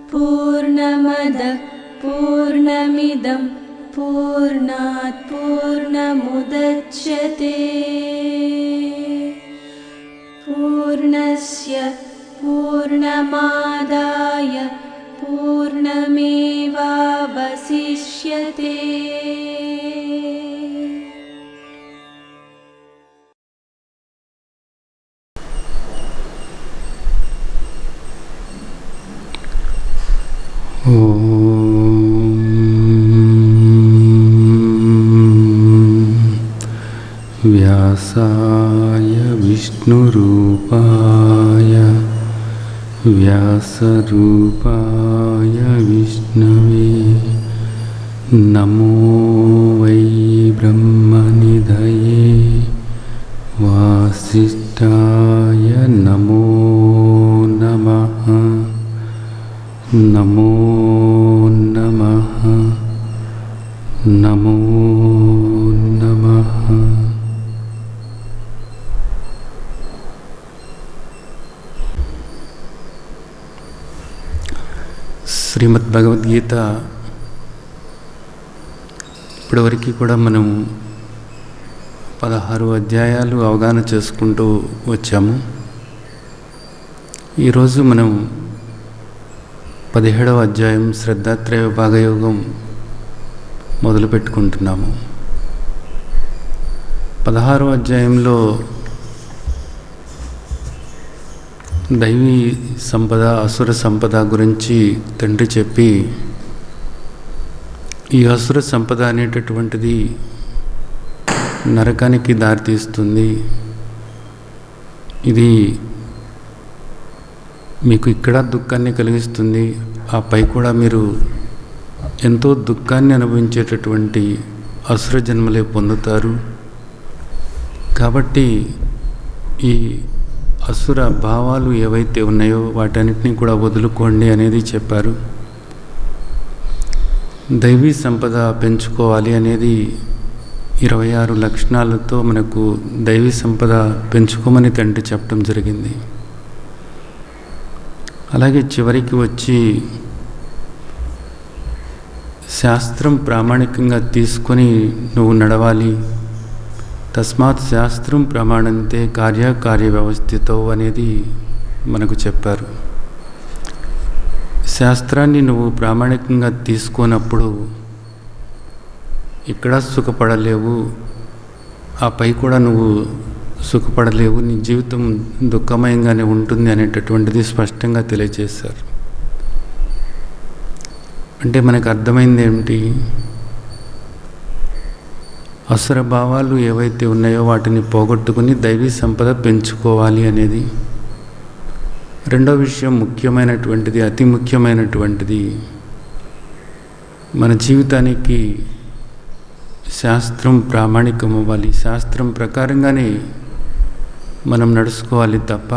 पूर्णमदः पूर्णमिदं पूर्णात् पूर्णमुदच्यते पूर्णस्य पूर्णमादाय पूर्णमेवावशिष्यते। व्यासाय विष्णुरूपाय व्यासरूपाय विष्णवे नमो वै ब्रह्मनिधये वासिष्ठाय नमो नमः नमो नमः नमो नमः। శ్రీమద్ భగవద్గీత ఇప్పటివరకు కూడా మనం 16 అధ్యాయాలు అవగాహన చేసుకుంటూ వచ్చాము. ఈరోజు మనం 17వ అధ్యాయం శ్రద్ధాత్రయ విభాగయోగం మొదలు పెట్టుకుంటున్నాము. 16వ అధ్యాయంలో దైవీ సంపద అసుర సంపద గురించి తండ్రి చెప్పి, ఈ అసుర సంపద అనేటటువంటిది నరకానికి దారితీస్తుంది, ఇది మీకు ఇక్కడ దుఃఖాన్ని కలిగిస్తుంది, ఆ పై కూడా మీరు ఎంతో దుఃఖాన్ని అనుభవించేటటువంటి అసుర జన్మలే పొందుతారు. కాబట్టి ఈ అసుర భావాలు ఏవైతే ఉన్నాయో వాటన్నిటినీ కూడా వదులుకోండి అనేది చెప్పారు. దైవీ సంపద పెంచుకోవాలి అనేది 26 లక్షణాలతో మనకు దైవీ సంపద పెంచుకోమని తండ్రి చెప్పడం జరిగింది. అలాగే చివరికి వచ్చి శాస్త్రం ప్రామాణికంగా తీసుకొని నువ్వు నడవాలి, తస్మాత్ శాస్త్రం ప్రమాణంతే కార్యకార్య వ్యవస్థితో అనేది మనకు చెప్పారు. శాస్త్రాన్ని నువ్వు ప్రామాణికంగా తీసుకున్నప్పుడు ఇక్కడ సుఖపడలేవు, ఆ పై కూడా నువ్వు సుఖపడలేవు, నీ జీవితం దుఃఖమయంగానే ఉంటుంది అనేటటువంటిది స్పష్టంగా తెలియజేశారు. అంటే మనకు అర్థమైంది ఏమిటి? అసుర భావాలు ఏవైతే ఉన్నాయో వాటిని పోగొట్టుకుని దైవీ సంపద పెంచుకోవాలి అనేది. రెండో విషయం ముఖ్యమైనటువంటిది, అతి ముఖ్యమైనటువంటిది, మన జీవితానికి శాస్త్రం ప్రామాణికం అవ్వాలి, శాస్త్రం ప్రకారంగానే మనం నడుచుకోవాలి తప్ప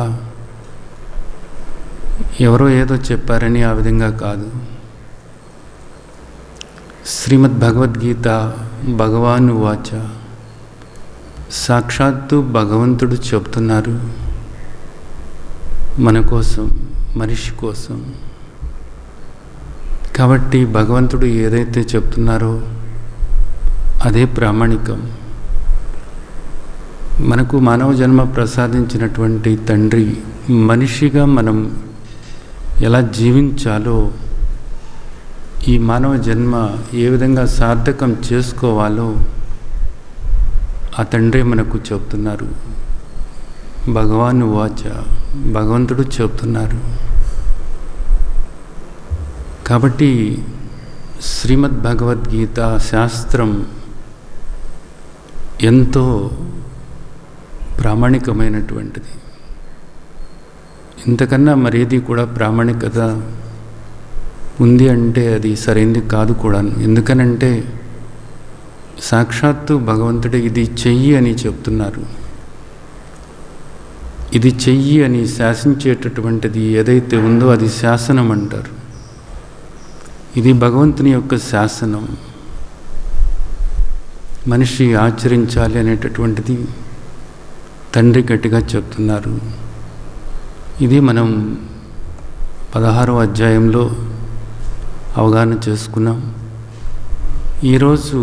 ఎవరో ఏదో చెప్పారని ఆ విధంగా కాదు. శ్రీమద్ భగవద్గీత భగవాను వాచ, సాక్షాత్తు భగవంతుడు చెప్తున్నారు మన కోసం, మనిషి కోసం. కాబట్టి భగవంతుడు ఏదైతే చెప్తున్నారో అదే ప్రామాణికం. మనకు మానవ జన్మ ప్రసాదించినటువంటి తండ్రి మనిషిగా మనం ఎలా జీవించాలో, ఈ మానవ జన్మ ఏ విధంగా సార్థకం చేసుకోవాలో ఆ తండ్రి మనకు చెప్తున్నారు. భగవాను వాచ, భగవంతుడు చెప్తున్నారు. కాబట్టి శ్రీమద్ భగవద్గీత శాస్త్రం ఎంతో ప్రామాణికమైనటువంటిది. ఇంతకన్నా మరేది కూడా ప్రామాణికత ఉంది అంటే అది సరైనది కాదు కూడా. ఎందుకనంటే సాక్షాత్తు భగవంతుడు ఇది చెయ్యి అని చెప్తున్నారు. ఇది చెయ్యి అని శాసించేటటువంటిది ఏదైతే ఉందో అది శాసనం అంటారు. ఇది భగవంతుని యొక్క శాసనం, మనిషి ఆచరించాలి అనేటటువంటిది తండ్రి గట్టిగా చెప్తున్నారు. ఇది మనం 16వ అధ్యాయంలో అవగాహన చేసుకున్నాం. ఈరోజు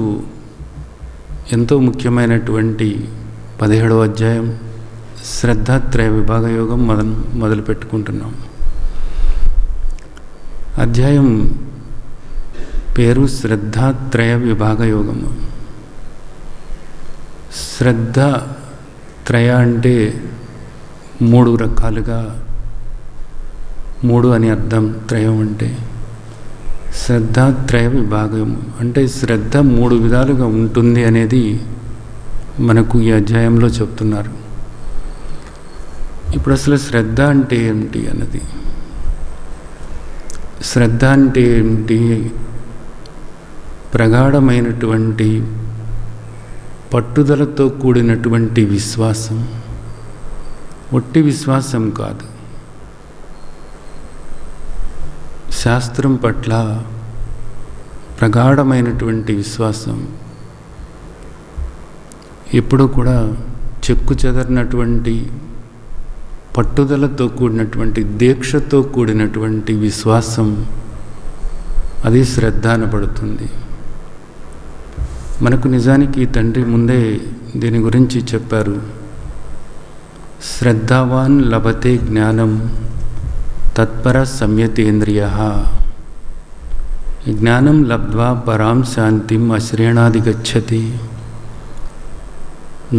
ఎంతో ముఖ్యమైనటువంటి 17వ అధ్యాయం శ్రద్ధాత్రయ విభాగ యోగం మొదలు పెట్టుకుంటున్నాం. అధ్యాయం పేరు శ్రద్ధాత్రయ విభాగ యోగము. శ్రద్ధ త్రయ అంటే 3 రకాలుగా, 3 అని అర్థం. త్రయం అంటే శ్రద్ధాత్రయ విభాగం అంటే శ్రద్ధ 3 విధాలుగా ఉంటుంది అనేది మనకు ఈ అధ్యాయంలో చెప్తున్నారు. ఇప్పుడు అసలు శ్రద్ధ అంటే ఏమిటి అన్నది. శ్రద్ధ అంటే ఏమిటి? ప్రగాఢమైనటువంటి పట్టుదలతో కూడినటువంటి విశ్వాసం. ఒట్టి విశ్వాసం కాదు, శాస్త్రం పట్ల ప్రగాఢమైనటువంటి విశ్వాసం. ఎప్పుడు కూడా చెక్కు చెదరినటువంటి పట్టుదలతో కూడినటువంటి, దీక్షతో కూడినటువంటి విశ్వాసం, అది శ్రద్ధ అనబడుతుంది. మనకు నిజానికి తండ్రి ముందే దీని గురించి చెప్పారు. శ్రద్ధావాన్ లభతే జ్ఞానం తత్పర సంయతేంద్రియః. జ్ఞానం లబ్ధ్వా పరాం శాంతిం అశ్రేణాధిగచ్చతి.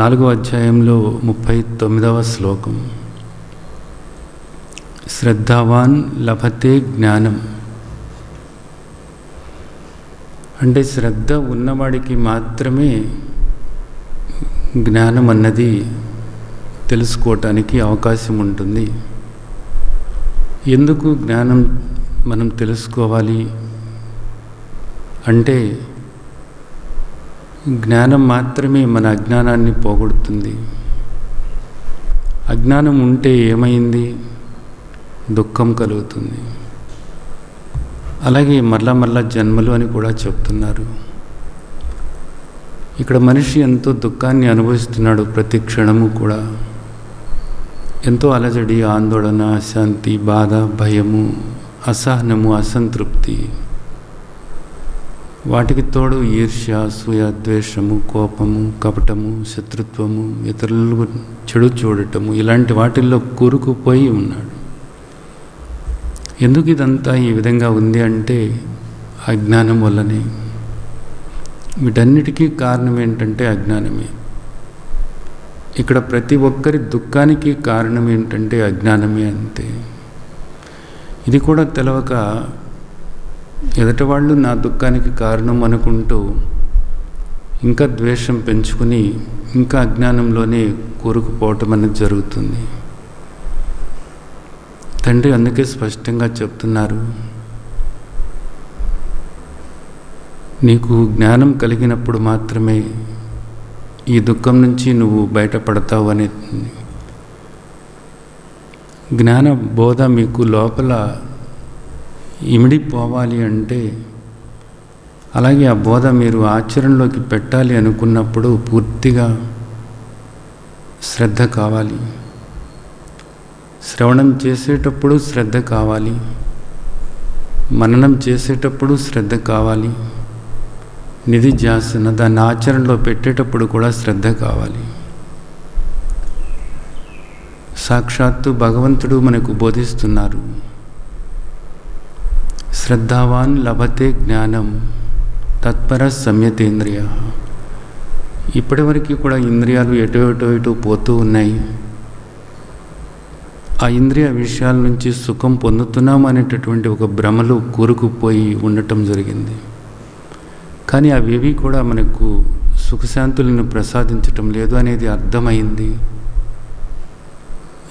4వ అధ్యాయంలో 39వ శ్లోకం. శ్రద్ధావాన్ లభతే జ్ఞానం అంటే శ్రద్ధ ఉన్నవాడికి మాత్రమే జ్ఞానం అన్నది తెలుసుకోవటానికి అవకాశం ఉంటుంది. ఎందుకు జ్ఞానం మనం తెలుసుకోవాలి అంటే, జ్ఞానం మాత్రమే మన అజ్ఞానాన్ని పోగొడుతుంది. అజ్ఞానం ఉంటే ఏమైంది? దుఃఖం కలుగుతుంది. అలాగే మళ్ళా జన్మలు అని కూడా చెప్తున్నారు. ఇక్కడ మనిషి ఎంతో దుఃఖాన్ని అనుభవిస్తున్నాడు. ప్రతి క్షణము కూడా ఎంతో అలజడి, ఆందోళన, అశాంతి, బాధ, భయము, అసహనము, అసంతృప్తి, వాటికి తోడు ఈర్ష్య, అసూయ, ద్వేషము, కోపము, కపటము, శత్రుత్వము, ఇతరులకు చెడు చూడటము, ఇలాంటి వాటిల్లో కూరుకుపోయి ఉన్నాడు. ఎందుకు ఇదంతా ఈ విధంగా ఉంది అంటే అజ్ఞానం వల్లనే. వీటన్నిటికీ కారణం ఏంటంటే అజ్ఞానమే. ఇక్కడ ప్రతి ఒక్కరి దుఃఖానికి కారణం ఏంటంటే అజ్ఞానమే, అంతే. ఇది కూడా తెలవక ఎదుటివాళ్ళు నా దుఃఖానికి కారణం అనుకుంటూ ఇంకా ద్వేషం పెంచుకుని ఇంకా అజ్ఞానంలోనే కూరుకుపోవటం అనేది జరుగుతుంది. తండ్రి అందుకే స్పష్టంగా చెప్తున్నారు, నీకు జ్ఞానం కలిగినప్పుడు మాత్రమే ఈ దుఃఖం నుంచి నువ్వు బయటపడతావు అని. జ్ఞాన బోధ మీకు లోపల ఇమిడిపోవాలి అంటే, అలాగే ఆ బోధ మీరు ఆచరణలోకి పెట్టాలి అనుకున్నప్పుడు పూర్తిగా శ్రద్ధ కావాలి. శ్రవణం చేసేటప్పుడు శ్రద్ధ కావాలి, మననం చేసేటప్పుడు శ్రద్ధ కావాలి, నిధిధ్యాసన దాన్ని ఆచరణలో పెట్టేటప్పుడు కూడా శ్రద్ధ కావాలి. సాక్షాత్తు భగవంతుడు మనకు బోధిస్తున్నారు, శ్రద్ధావాన్ లభతే జ్ఞానం తత్పర సంయతేంద్రియ. ఇప్పటివరకు కూడా ఇంద్రియాలు ఎటు పోతూ ఉన్నాయి. ఆ ఇంద్రియ విషయాల నుంచి సుఖం పొందుతున్నాం అనేటటువంటి ఒక భ్రమలో కూరుకుపోయి ఉండటం జరిగింది. కానీ అవేవి కూడా మనకు సుఖశాంతులను ప్రసాదించటం లేదు అనేది అర్థమైంది.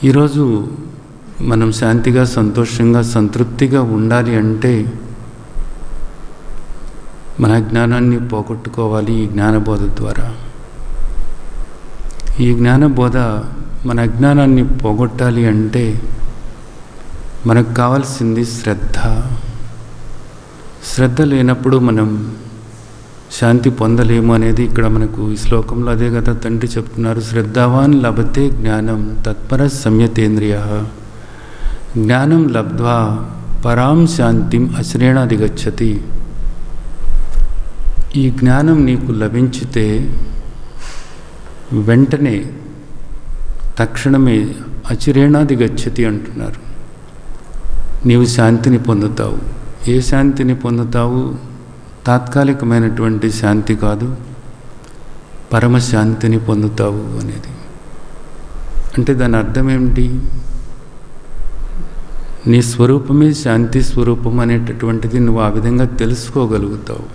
ఈరోజు మనం శాంతిగా, సంతోషంగా, సంతృప్తిగా ఉండాలి అంటే మన జ్ఞానాన్ని పోగొట్టుకోవాలి ఈ జ్ఞానబోధ ద్వారా. ఈ జ్ఞానబోధ మన అజ్ఞానాన్ని పోగొట్టాలి అంటే మనకు కావాల్సింది శ్రద్ధ. శ్రద్ధ లేనప్పుడు మనం శాంతి పొందలేము అనేది ఇక్కడ మనకు ఈ శ్లోకంలో అదే కదా తండ్రి చెప్తున్నారు. శ్రద్ధావాన్ లభతే జ్ఞానం తత్పర సంయతేంద్రియ జ్ఞానం లబ్ధ్వా పరాం శాంతిం అశ్రేణాధిగచ్చతి. ఈ జ్ఞానం నీకు లభించితే వెంటనే తక్షణమే అచిరేణాధిగచ్చతి అంటున్నారు. నీవు శాంతిని పొందుతావు. ఏ శాంతిని పొందుతావు? తాత్కాలికమైనటువంటి శాంతి కాదు, పరమశాంతిని పొందుతావు అనేది. అంటే దాని అర్థం ఏమిటి? నీ స్వరూపమే శాంతి స్వరూపం అనేటటువంటిది నువ్వు ఆ విధంగా తెలుసుకోగలుగుతావు.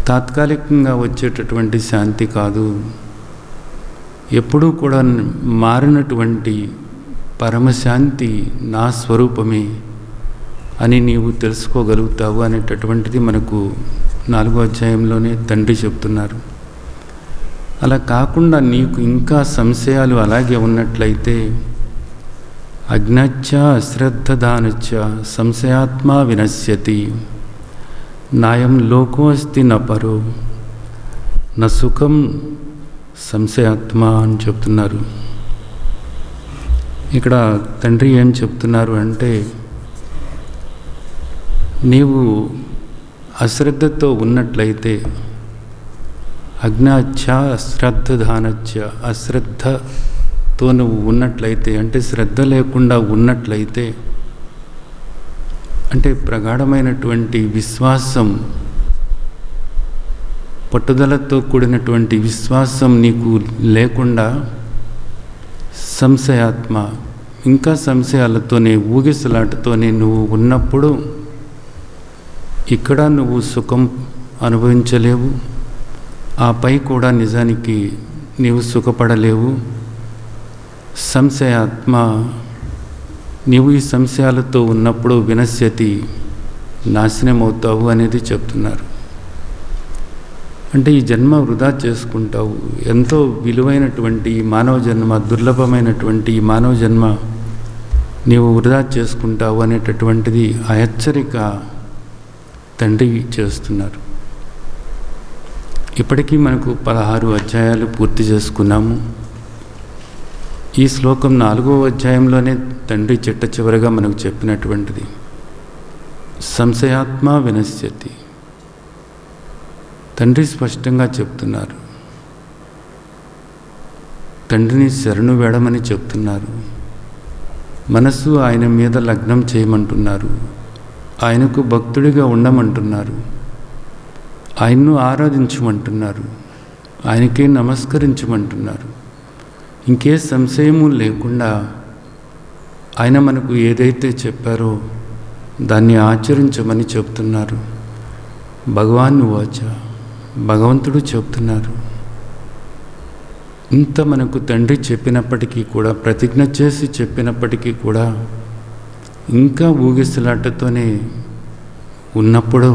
తాత్కాలికంగా వచ్చేటటువంటి శాంతి కాదు, ఎప్పుడూ కూడా మారినటువంటి పరమశాంతి నా స్వరూపమే అని నీవు తెలుసుకోగలుగుతావు అనేటటువంటిది మనకు 4వ అధ్యాయంలోనే తండ్రి చెప్తున్నారు. అలా కాకుండా నీకు ఇంకా సంశయాలు అలాగే ఉన్నట్లయితే అజ్ఞాచ్చ అశ్రద్ధదానచ్చ సంశయాత్మా వినశ్యతి నాయం లోకోస్తి న పరో న సుఖం సంశయాత్మ అని చెప్తున్నారు. ఇక్కడ తండ్రి ఏం చెప్తున్నారు అంటే, నీవు అశ్రద్ధతో ఉన్నట్లయితే అజ్ఞాచ్చ అశ్రద్ధదానచ్చ అశ్రద్ధతో నువ్వు ఉన్నట్లయితే అంటే శ్రద్ధ లేకుండా ఉన్నట్లయితే అంటే ప్రగాఢమైనటువంటి విశ్వాసం, పట్టుదలతో కూడినటువంటి విశ్వాసం నీకు లేకుండా సంశయాత్మ ఇంకా సంశయాలతోనే ఊగిసలాటతోనే నువ్వు ఉన్నప్పుడు ఇక్కడ నువ్వు సుఖం అనుభవించలేవు, ఆపై కూడా నిజానికి నీవు సుఖపడలేవు. సంశయాత్మ నీవు ఈ సంశయాలతో ఉన్నప్పుడు వినశ్యతి నాశనమవుతావు అనేది చెప్తున్నారు. అంటే ఈ జన్మ వృధా చేసుకుంటావు, ఎంతో విలువైనటువంటి ఈ మానవ జన్మ, దుర్లభమైనటువంటి ఈ మానవ జన్మ నీవు వృధా చేసుకుంటావు అనేటటువంటిది ఆ హెచ్చరిక తండ్రి చేస్తున్నారు. ఇప్పటికీ మనకు 16 అధ్యాయాలు పూర్తి చేసుకున్నాము. ఈ శ్లోకం 4వ అధ్యాయంలోనే తండ్రి చిట్ట చివరిగా మనకు చెప్పినటువంటిది సంశయాత్మ వినశ్యతి. తండ్రి స్పష్టంగా చెప్తున్నారు, తండ్రిని శరణు వేడమని చెప్తున్నారు. మనసు ఆయన మీద లగ్నం చేయమంటున్నారు, ఆయనకు భక్తుడిగా ఉండమంటున్నారు, ఆయన్ను ఆరాధించమంటున్నారు, ఆయనకే నమస్కరించమంటున్నారు. ఇంకే సంశయము లేకుండా ఆయన మనకు ఏదైతే చెప్పారో దాన్ని ఆచరించమని చెప్తున్నారు. భగవాన్ వాచ, భగవంతుడు చెప్తున్నారు. ఇంత మనకు తండ్రి చెప్పినప్పటికీ కూడా, ప్రతిజ్ఞ చేసి చెప్పినప్పటికీ కూడా ఇంకా ఊగిసలాటతోనే ఉన్నప్పుడు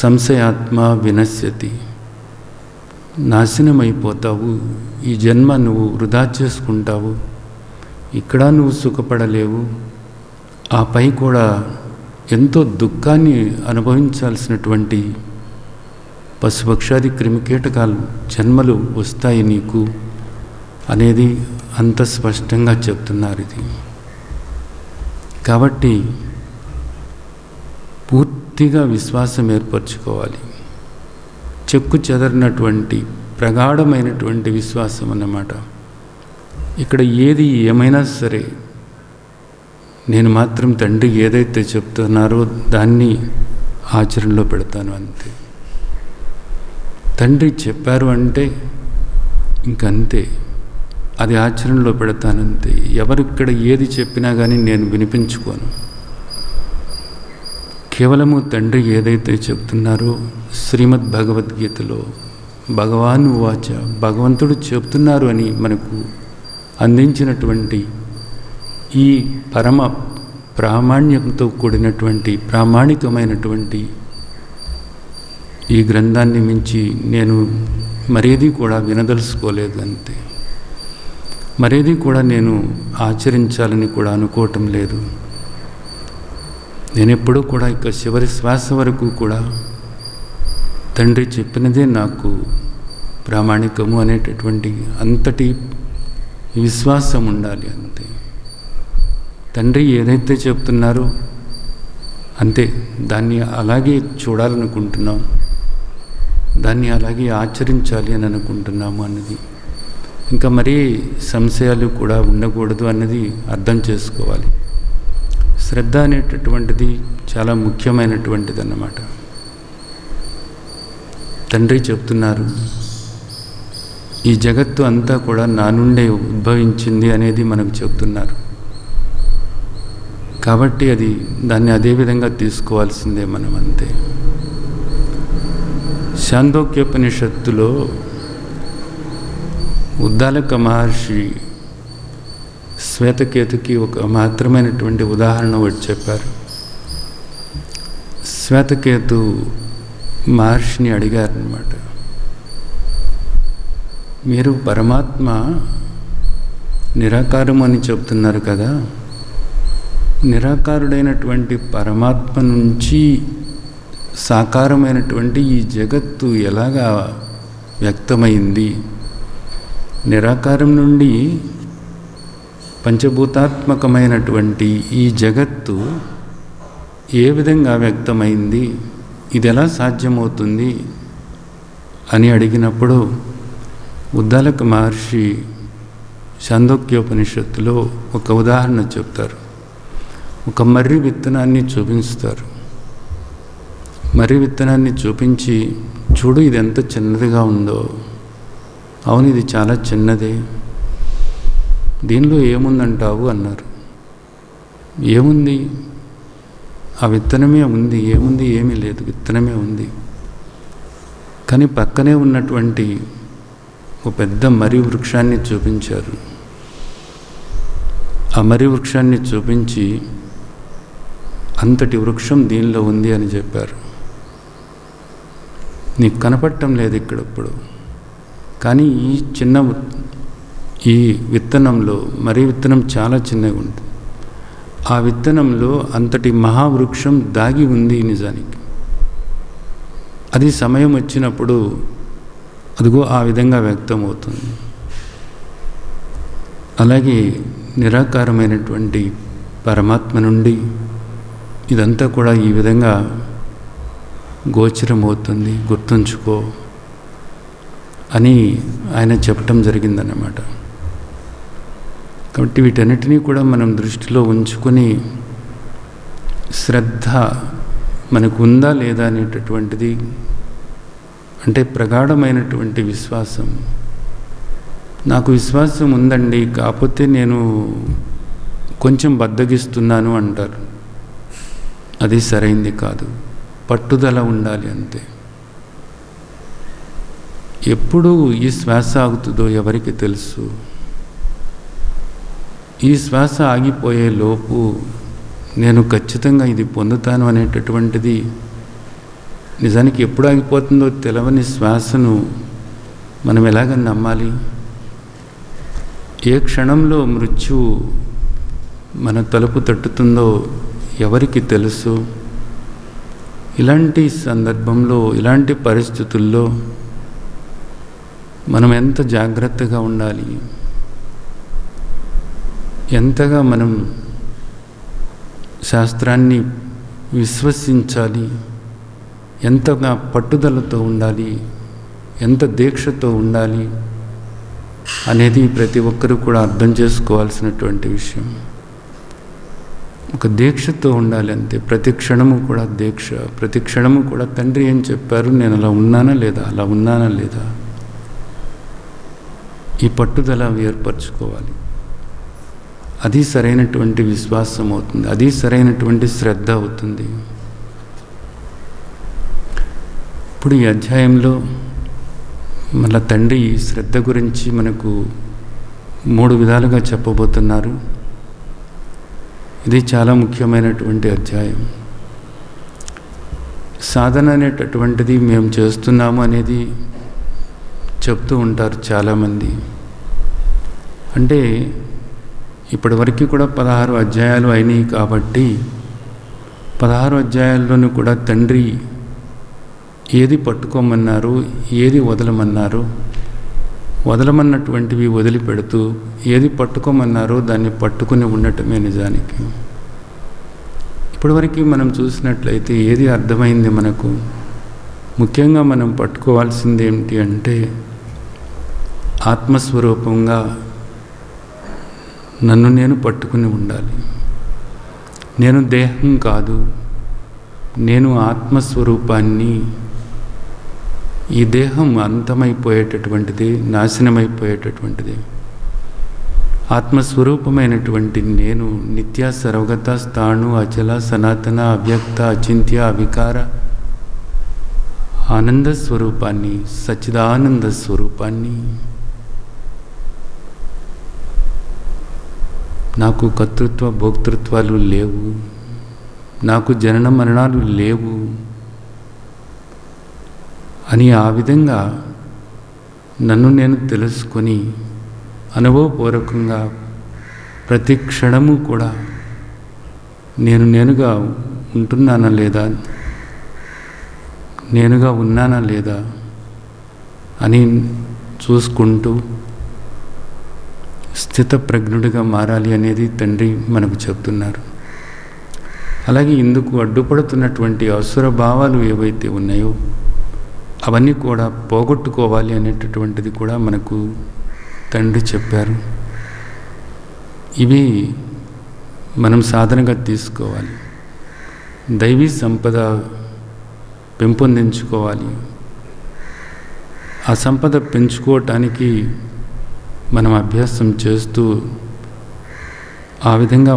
సంశయాత్మ వినశ్యతి, నాశనమైపోతావు. ఈ జన్మ నువ్వు వృధా చేసుకుంటావు, ఇక్కడ నువ్వు సుఖపడలేవు, ఆపై కూడా ఎంతో దుఃఖాన్ని అనుభవించాల్సినటువంటి పశుపక్షాది క్రిమికీటకాలు జన్మలు వస్తాయి నీకు అనేది అంత స్పష్టంగా చెప్తున్నారు. ఇది కాబట్టి పూర్తిగా విశ్వాసం ఏర్పరచుకోవాలి. చెక్కు చెదరినటువంటి ప్రగాఢమైనటువంటి విశ్వాసం అన్నమాట. ఇక్కడ ఏది ఏమైనా సరే నేను మాత్రం తండ్రి ఏదైతే చెప్తున్నారో దాన్ని ఆచరణలో పెడతాను అంతే. తండ్రి చెప్పారు అంటే ఇంకంతే, అది ఆచరణలో పెడతానంతే. ఎవరు ఇక్కడ ఏది చెప్పినా కానీ నేను వినిపించుకోను. కేవలము తండ్రి ఏదైతే చెప్తున్నారో శ్రీమద్ భగవద్గీతలో భగవాన్ వాచ, భగవంతుడు చెప్తున్నారు అని మనకు అందించినటువంటి ఈ పరమ ప్రామాణ్యంతో కూడినటువంటి ప్రామాణికమైనటువంటి ఈ గ్రంథాన్ని మించి నేను మరేది కూడా వినదలుచుకోలేదు అంతే. మరేది కూడా నేను ఆచరించాలని కూడా అనుకోవటం లేదు. నేను ఎప్పుడూ కూడా ఇక చివరి శ్వాస వరకు కూడా తండ్రి చెప్పినదే నాకు ప్రామాణికము అనేటటువంటి అంతటి విశ్వాసం ఉండాలి. అంతే. తండ్రి ఏదైతే చెప్తున్నారో అంతే, దాన్ని అలాగే చూడాలనుకుంటున్నాం, దాన్ని అలాగే ఆచరించాలి అని అనుకుంటున్నాము అన్నది. ఇంకా మరీ సంశయాలు కూడా ఉండకూడదు అన్నది అర్థం చేసుకోవాలి. శ్రద్ధ అనేటటువంటిది చాలా ముఖ్యమైనటువంటిది అన్నమాట. తండ్రి చెప్తున్నారు, ఈ జగత్తు అంతా కూడా నా నుండే ఉద్భవించింది అనేది మనకు చెప్తున్నారు. కాబట్టి దాన్ని అదే విధంగా తీసుకోవాల్సిందే మనం. అంతే. ఛాందోగ్యోపనిషత్తులో ఉద్దాలక మహర్షి శ్వేతకేతుకి ఒక మాత్రమైనటువంటి ఉదాహరణ ఒకటి చెప్పారు. శ్వేతకేతు మహర్షిని అడిగారన్నమాట, మీరు పరమాత్మ నిరాకారం అని చెప్తున్నారు కదా, నిరాకారుడైనటువంటి పరమాత్మ నుంచి సాకారమైనటువంటి ఈ జగత్తు ఎలాగా వ్యక్తమైంది? నిరాకారం నుండి పంచభూతాత్మకమైనటువంటి ఈ జగత్తు ఏ విధంగా వ్యక్తమైంది? ఇది ఎలా సాధ్యమవుతుంది అని అడిగినప్పుడు ఉద్దాలక మహర్షి ఛాందోగ్యోపనిషత్తులో ఒక ఉదాహరణ చెప్తారు. ఒక మర్రి విత్తనాన్ని చూపిస్తారు. మర్రి విత్తనాన్ని చూపించి, చూడు ఇది ఎంత చిన్నదిగా ఉందో. అవును, ఇది చాలా చిన్నదే. దీనిలో ఏముందంటావు అన్నారు. ఏముంది? ఆ విత్తనమే ఉంది. ఏముంది? ఏమీ లేదు, విత్తనమే ఉంది. కానీ పక్కనే ఉన్నటువంటి ఒక పెద్ద మర్రి వృక్షాన్ని చూపించారు. ఆ మర్రి వృక్షాన్ని చూపించి, అంతటి వృక్షం దీనిలో ఉంది అని చెప్పారు. నీకు కనపడటం లేదు ఇక్కడప్పుడు, కానీ ఈ విత్తనంలో, మర్రి విత్తనం చాలా చిన్నగా ఉంటుంది, ఆ విత్తనంలో అంతటి మహావృక్షం దాగి ఉంది నిజానికి. అది సమయం వచ్చినప్పుడు అదిగో ఆ విధంగా వ్యక్తమవుతుంది. అలాగే నిరాకారమైనటువంటి పరమాత్మ నుండి ఇదంతా కూడా ఈ విధంగా గోచరమవుతుంది, గుర్తుంచుకో అని ఆయన చెప్పటం జరిగిందన్నమాట. కాబట్టి వీటన్నిటినీ కూడా మనం దృష్టిలో ఉంచుకొని శ్రద్ధ మనకు ఉందా లేదా అనేటటువంటిది, అంటే ప్రగాఢమైనటువంటి విశ్వాసం. నాకు విశ్వాసం ఉందండి, కాకపోతే నేను కొంచెం బద్దగిస్తున్నాను అంటారు. అది సరైంది కాదు. పట్టుదల ఉండాలి అంతే. ఎప్పుడు ఈ శ్వాస ఆగుతుందో ఎవరికి తెలుసు? ఈ శ్వాస ఆగిపోయే లోపు నేను ఖచ్చితంగా ఇది పొందుతాను అనేటటువంటిది నిజానికి ఎప్పుడు ఆగిపోతుందో తెలవని శ్వాసను మనం ఎలాగ నమ్మాలి? ఏ క్షణంలో మృత్యువు మన తలుపు తట్టుతుందో ఎవరికి తెలుసు? ఇలాంటి సందర్భంలో, ఇలాంటి పరిస్థితుల్లో మనం ఎంత జాగ్రత్తగా ఉండాలి, ఎంతగా మనం శాస్త్రాన్ని విశ్వసించాలి, ఎంతగా పట్టుదలతో ఉండాలి, ఎంత దీక్షతో ఉండాలి అనేది ప్రతి ఒక్కరూ కూడా అర్థం చేసుకోవాల్సినటువంటి విషయం. ఒక దీక్షతో ఉండాలి అంతే. ప్రతి క్షణము కూడా దీక్ష, ప్రతి క్షణము కూడా తండ్రి ఏం చెప్పారు, నేను అలా ఉన్నానా లేదా, అలా ఉన్నానా లేదా, ఈ పట్టుదల ఏర్పరచుకోవాలి. అది సరైనటువంటి విశ్వాసం అవుతుంది, అది సరైనటువంటి శ్రద్ధ అవుతుంది. ఇప్పుడు ఈ అధ్యాయంలో మన తండ్రి శ్రద్ధ గురించి మనకు 3 విధాలుగా చెప్పబోతున్నారు. ఇది చాలా ముఖ్యమైనటువంటి అధ్యాయం. సాధన అనేటటువంటిది మేము చేస్తున్నాము అనేది చెప్తూ ఉంటారు చాలామంది. అంటే ఇప్పటివరకు కూడా 16 అధ్యాయాలు అయినాయి కాబట్టి 16 అధ్యాయాల్లోనూ కూడా తండ్రి ఏది పట్టుకోమన్నారు, ఏది వదలమన్నారు, వదలమన్నటువంటివి వదిలిపెడుతూ ఏది పట్టుకోమన్నారో దాన్ని పట్టుకుని ఉండటమే నిజానికి. ఇప్పటివరకు మనం చూసినట్లయితే ఏది అర్థమైంది మనకు? ముఖ్యంగా మనం పట్టుకోవాల్సింది ఏమిటి అంటే, ఆత్మస్వరూపంగా నన్ను నేను పట్టుకుని ఉండాలి. నేను దేహం కాదు, నేను ఆత్మస్వరూపాన్ని. ఈ దేహం అంతమైపోయేటటువంటిది, నాశనమైపోయేటటువంటిది. ఆత్మస్వరూపమైనటువంటి నేను నిత్య సర్వగత స్థాణు అచల సనాతన అవ్యక్త అచింత్య అవికార ఆనంద స్వరూపాన్ని, సచ్చిదానంద స్వరూపాన్ని. నాకు కర్తృత్వ భోక్తృత్వాలు లేవు, నాకు జనన మరణాలు లేవు అని ఆ విధంగా నన్ను నేను తెలుసుకొని అనుభవపూర్వకంగా ప్రతి క్షణము కూడా నేనుగా ఉంటున్నానా లేదా, నేనుగా ఉన్నానా లేదా అని చూసుకుంటూ స్థితప్రజ్ఞుడిగా మారాలి అనేది తండ్రి మనకు చెప్తున్నారు. అలాగే ఇందుకు అడ్డుపడుతున్నటువంటి అసుర భావాలు ఏవైతే ఉన్నాయో అవన్నీ కూడా పోగొట్టుకోవాలి అనేటటువంటిది కూడా మనకు తండ్రి చెప్పారు. ఇవి మనం సాధనగా తీసుకోవాలి. దైవీ సంపద పెంపొందించుకోవాలి. ఆ సంపద పెంచుకోవటానికి మనం అభ్యాసం చేస్తూ ఆ విధంగా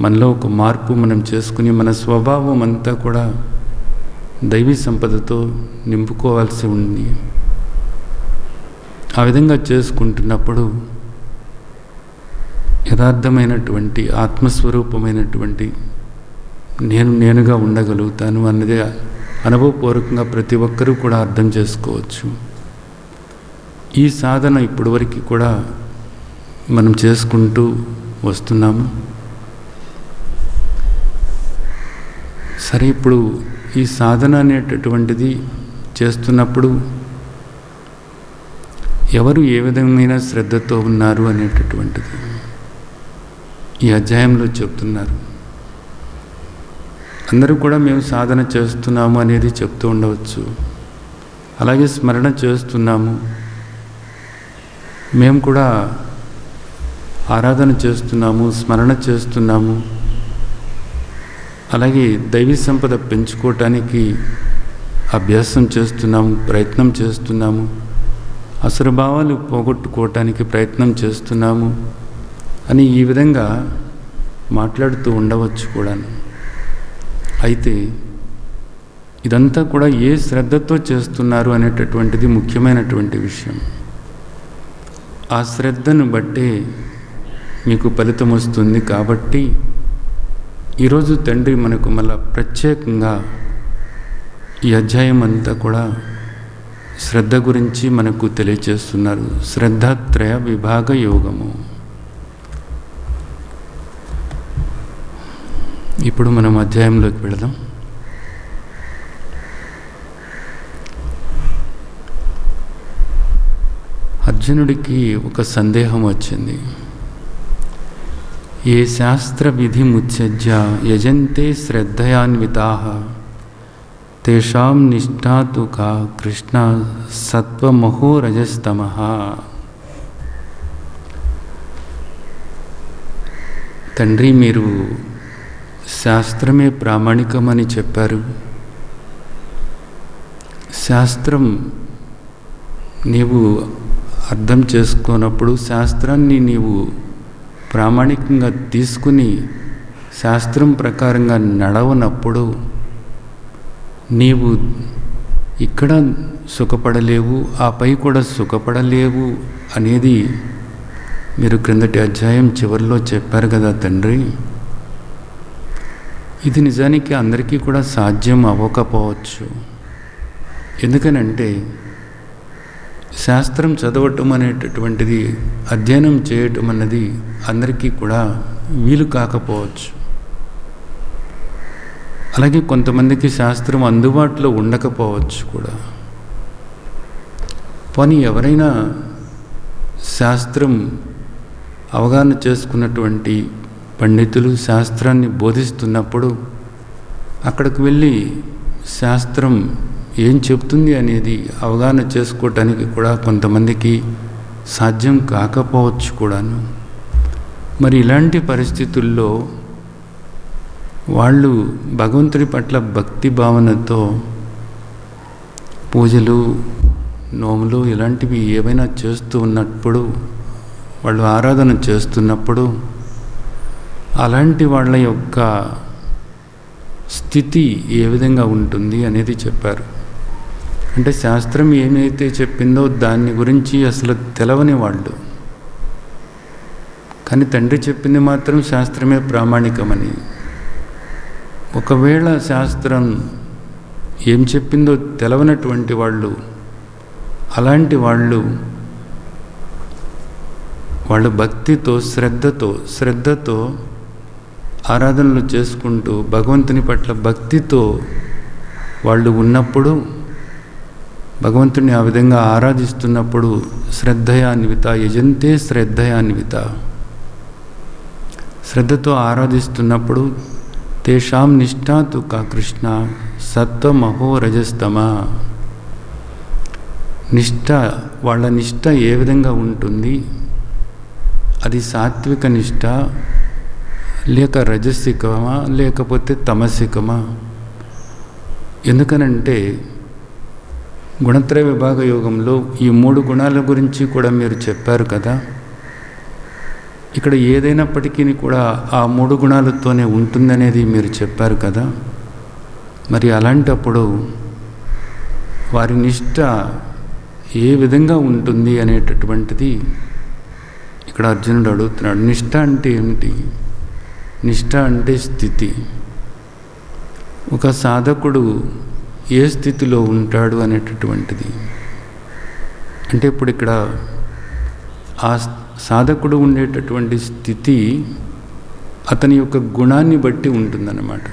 మనలో ఒక మార్పు మనం చేసుకుని మన స్వభావం అంతా కూడా దైవీ సంపదతో నింపుకోవాల్సి ఉంది. ఆ విధంగా చేసుకుంటున్నప్పుడు యథార్థమైనటువంటి ఆత్మస్వరూపమైనటువంటి నేనుగా ఉండగలుగుతాను అన్నది అనుభవపూర్వకంగా ప్రతి ఒక్కరూ కూడా అర్థం చేసుకోవచ్చు. ఈ సాధన ఇప్పటివరకు కూడా మనం చేసుకుంటూ వస్తున్నాము. సరే, ఇప్పుడు ఈ సాధన అనేటటువంటిది చేస్తున్నప్పుడు ఎవరు ఏ విధమైన శ్రద్ధతో ఉన్నారు అనేటటువంటిది ఈ అధ్యాయంలో చెప్తున్నారు. అందరూ కూడా మేము సాధన చేస్తున్నాము అనేది చెప్తూ ఉండవచ్చు. అలాగే స్మరణ చేస్తున్నాము, మేము కూడా ఆరాధన చేస్తున్నాము, స్మరణ చేస్తున్నాము, అలాగే దైవీ సంపద పెంచుకోవటానికి అభ్యాసం చేస్తున్నాము, ప్రయత్నం చేస్తున్నాము, అసురభావాలు పోగొట్టుకోవటానికి ప్రయత్నం చేస్తున్నాము అని ఈ విధంగా మాట్లాడుతూ ఉండవచ్చు కూడా. అయితే ఇదంతా కూడా ఏ శ్రద్ధతో చేస్తున్నారు అనేటటువంటిది ముఖ్యమైనటువంటి విషయం. ఆ శ్రద్ధను బట్టే మీకు ఫలితం వస్తుంది. కాబట్టి ఈరోజు తండ్రి మనకు మళ్ళా ప్రత్యేకంగా ఈ అధ్యాయం అంతా కూడా శ్రద్ధ గురించి మనకు తెలియచేస్తున్నారు. శ్రద్ధాత్రయ విభాగ యోగము. ఇప్పుడు మనం అధ్యాయంలోకి వెళదాం. అర్జునుడికి ఒక సందేహం వచ్చింది. ఏ శాస్త్ర విధి ముత్సజ్య యజంతే శ్రద్ధయాన్వితాః తేషాం నిష్ఠా తు కా కృష్ణ సత్వమహో రజస్తమః. తండ్రి, మీరు శాస్త్రమే ప్రామాణికమని చెప్పారు. శాస్త్రం నీవు అర్థం చేసుకోనప్పుడు, శాస్త్రాన్ని నీవు ప్రామాణికంగా తీసుకుని శాస్త్రం ప్రకారంగా నడవనప్పుడు నీవు ఇక్కడ సుఖపడలేవు, ఆపై కూడా సుఖపడలేవు అనేది మీరు క్రిందటి అధ్యాయం చివరిలో చెప్పారు కదా తండ్రి. ఇది నిజానికి అందరికీ కూడా సాధ్యం అవ్వకపోవచ్చు. ఎందుకనంటే శాస్త్రం చదవటం అనేటటువంటిది, అధ్యయనం చేయటం అన్నది అందరికీ కూడా వీలు కాకపోవచ్చు. అలాగే కొంతమందికి శాస్త్రం అందుబాటులో ఉండకపోవచ్చు కూడా. పోనీ ఎవరైనా శాస్త్రం అవగాహన చేసుకున్నటువంటి పండితులు శాస్త్రాన్ని బోధిస్తున్నప్పుడు అక్కడికి వెళ్ళి శాస్త్రం ఏం చెప్తుంది అనేది అవగాహన చేసుకోవటానికి కూడా కొంతమందికి సాధ్యం కాకపోవచ్చు కూడాను. మరి ఇలాంటి పరిస్థితుల్లో వాళ్ళు భగవంతుడి పట్ల భక్తి భావనతో పూజలు, నోములు ఇలాంటివి ఏవైనా చేస్తూ ఉన్నప్పుడు, వాళ్ళు ఆరాధన చేస్తున్నప్పుడు అలాంటి వాళ్ళ యొక్క స్థితి ఏ విధంగా ఉంటుంది అనేది చెప్పారు. అంటే శాస్త్రం ఏమైతే చెప్పిందో దాన్ని గురించి అసలు తెలవని వాళ్ళు, కానీ తండ్రి చెప్పింది మాత్రం శాస్త్రమే ప్రామాణికమని. ఒకవేళ శాస్త్రం ఏం చెప్పిందో తెలవనటువంటి వాళ్ళు, అలాంటి వాళ్ళు భక్తితో శ్రద్ధతో ఆరాధనలు చేసుకుంటూ భగవంతుని పట్ల భక్తితో వాళ్ళు ఉన్నప్పుడు, భగవంతుని ఆ విధంగా ఆరాధిస్తున్నప్పుడు శ్రద్ధయాన్విత యజంతే శ్రద్ధయాన్విత, శ్రద్ధతో ఆరాధిస్తున్నప్పుడు తేషాం నిష్ఠా తు కా కృష్ణ సత్వమహో రజస్తమ, నిష్ఠ, వాళ్ళ నిష్ఠ ఏ విధంగా ఉంటుంది, అది సాత్విక నిష్ఠ లేక రజసికమా లేకపోతే తమసికమా? ఎందుకనంటే గుణత్రయ విభాగ యోగంలో ఈ 3 గుణాల గురించి కూడా మీరు చెప్పారు కదా. ఇక్కడ ఏదైనప్పటికీ కూడా ఆ 3 గుణాలతోనే ఉంటుందనేది మీరు చెప్పారు కదా. మరి అలాంటప్పుడు వారి నిష్ఠ ఏ విధంగా ఉంటుంది అనేటటువంటిది ఇక్కడ అర్జునుడు అడుగుతున్నాడు. నిష్ఠ అంటే ఏమిటి? నిష్ఠ అంటే స్థితి. ఒక సాధకుడు ఏ స్థితిలో ఉంటాడు అనేటటువంటిది. అంటే ఇప్పుడు ఇక్కడ ఆ సాధకుడు ఉండేటటువంటి స్థితి అతని యొక్క గుణాన్ని బట్టి ఉంటుందన్నమాట.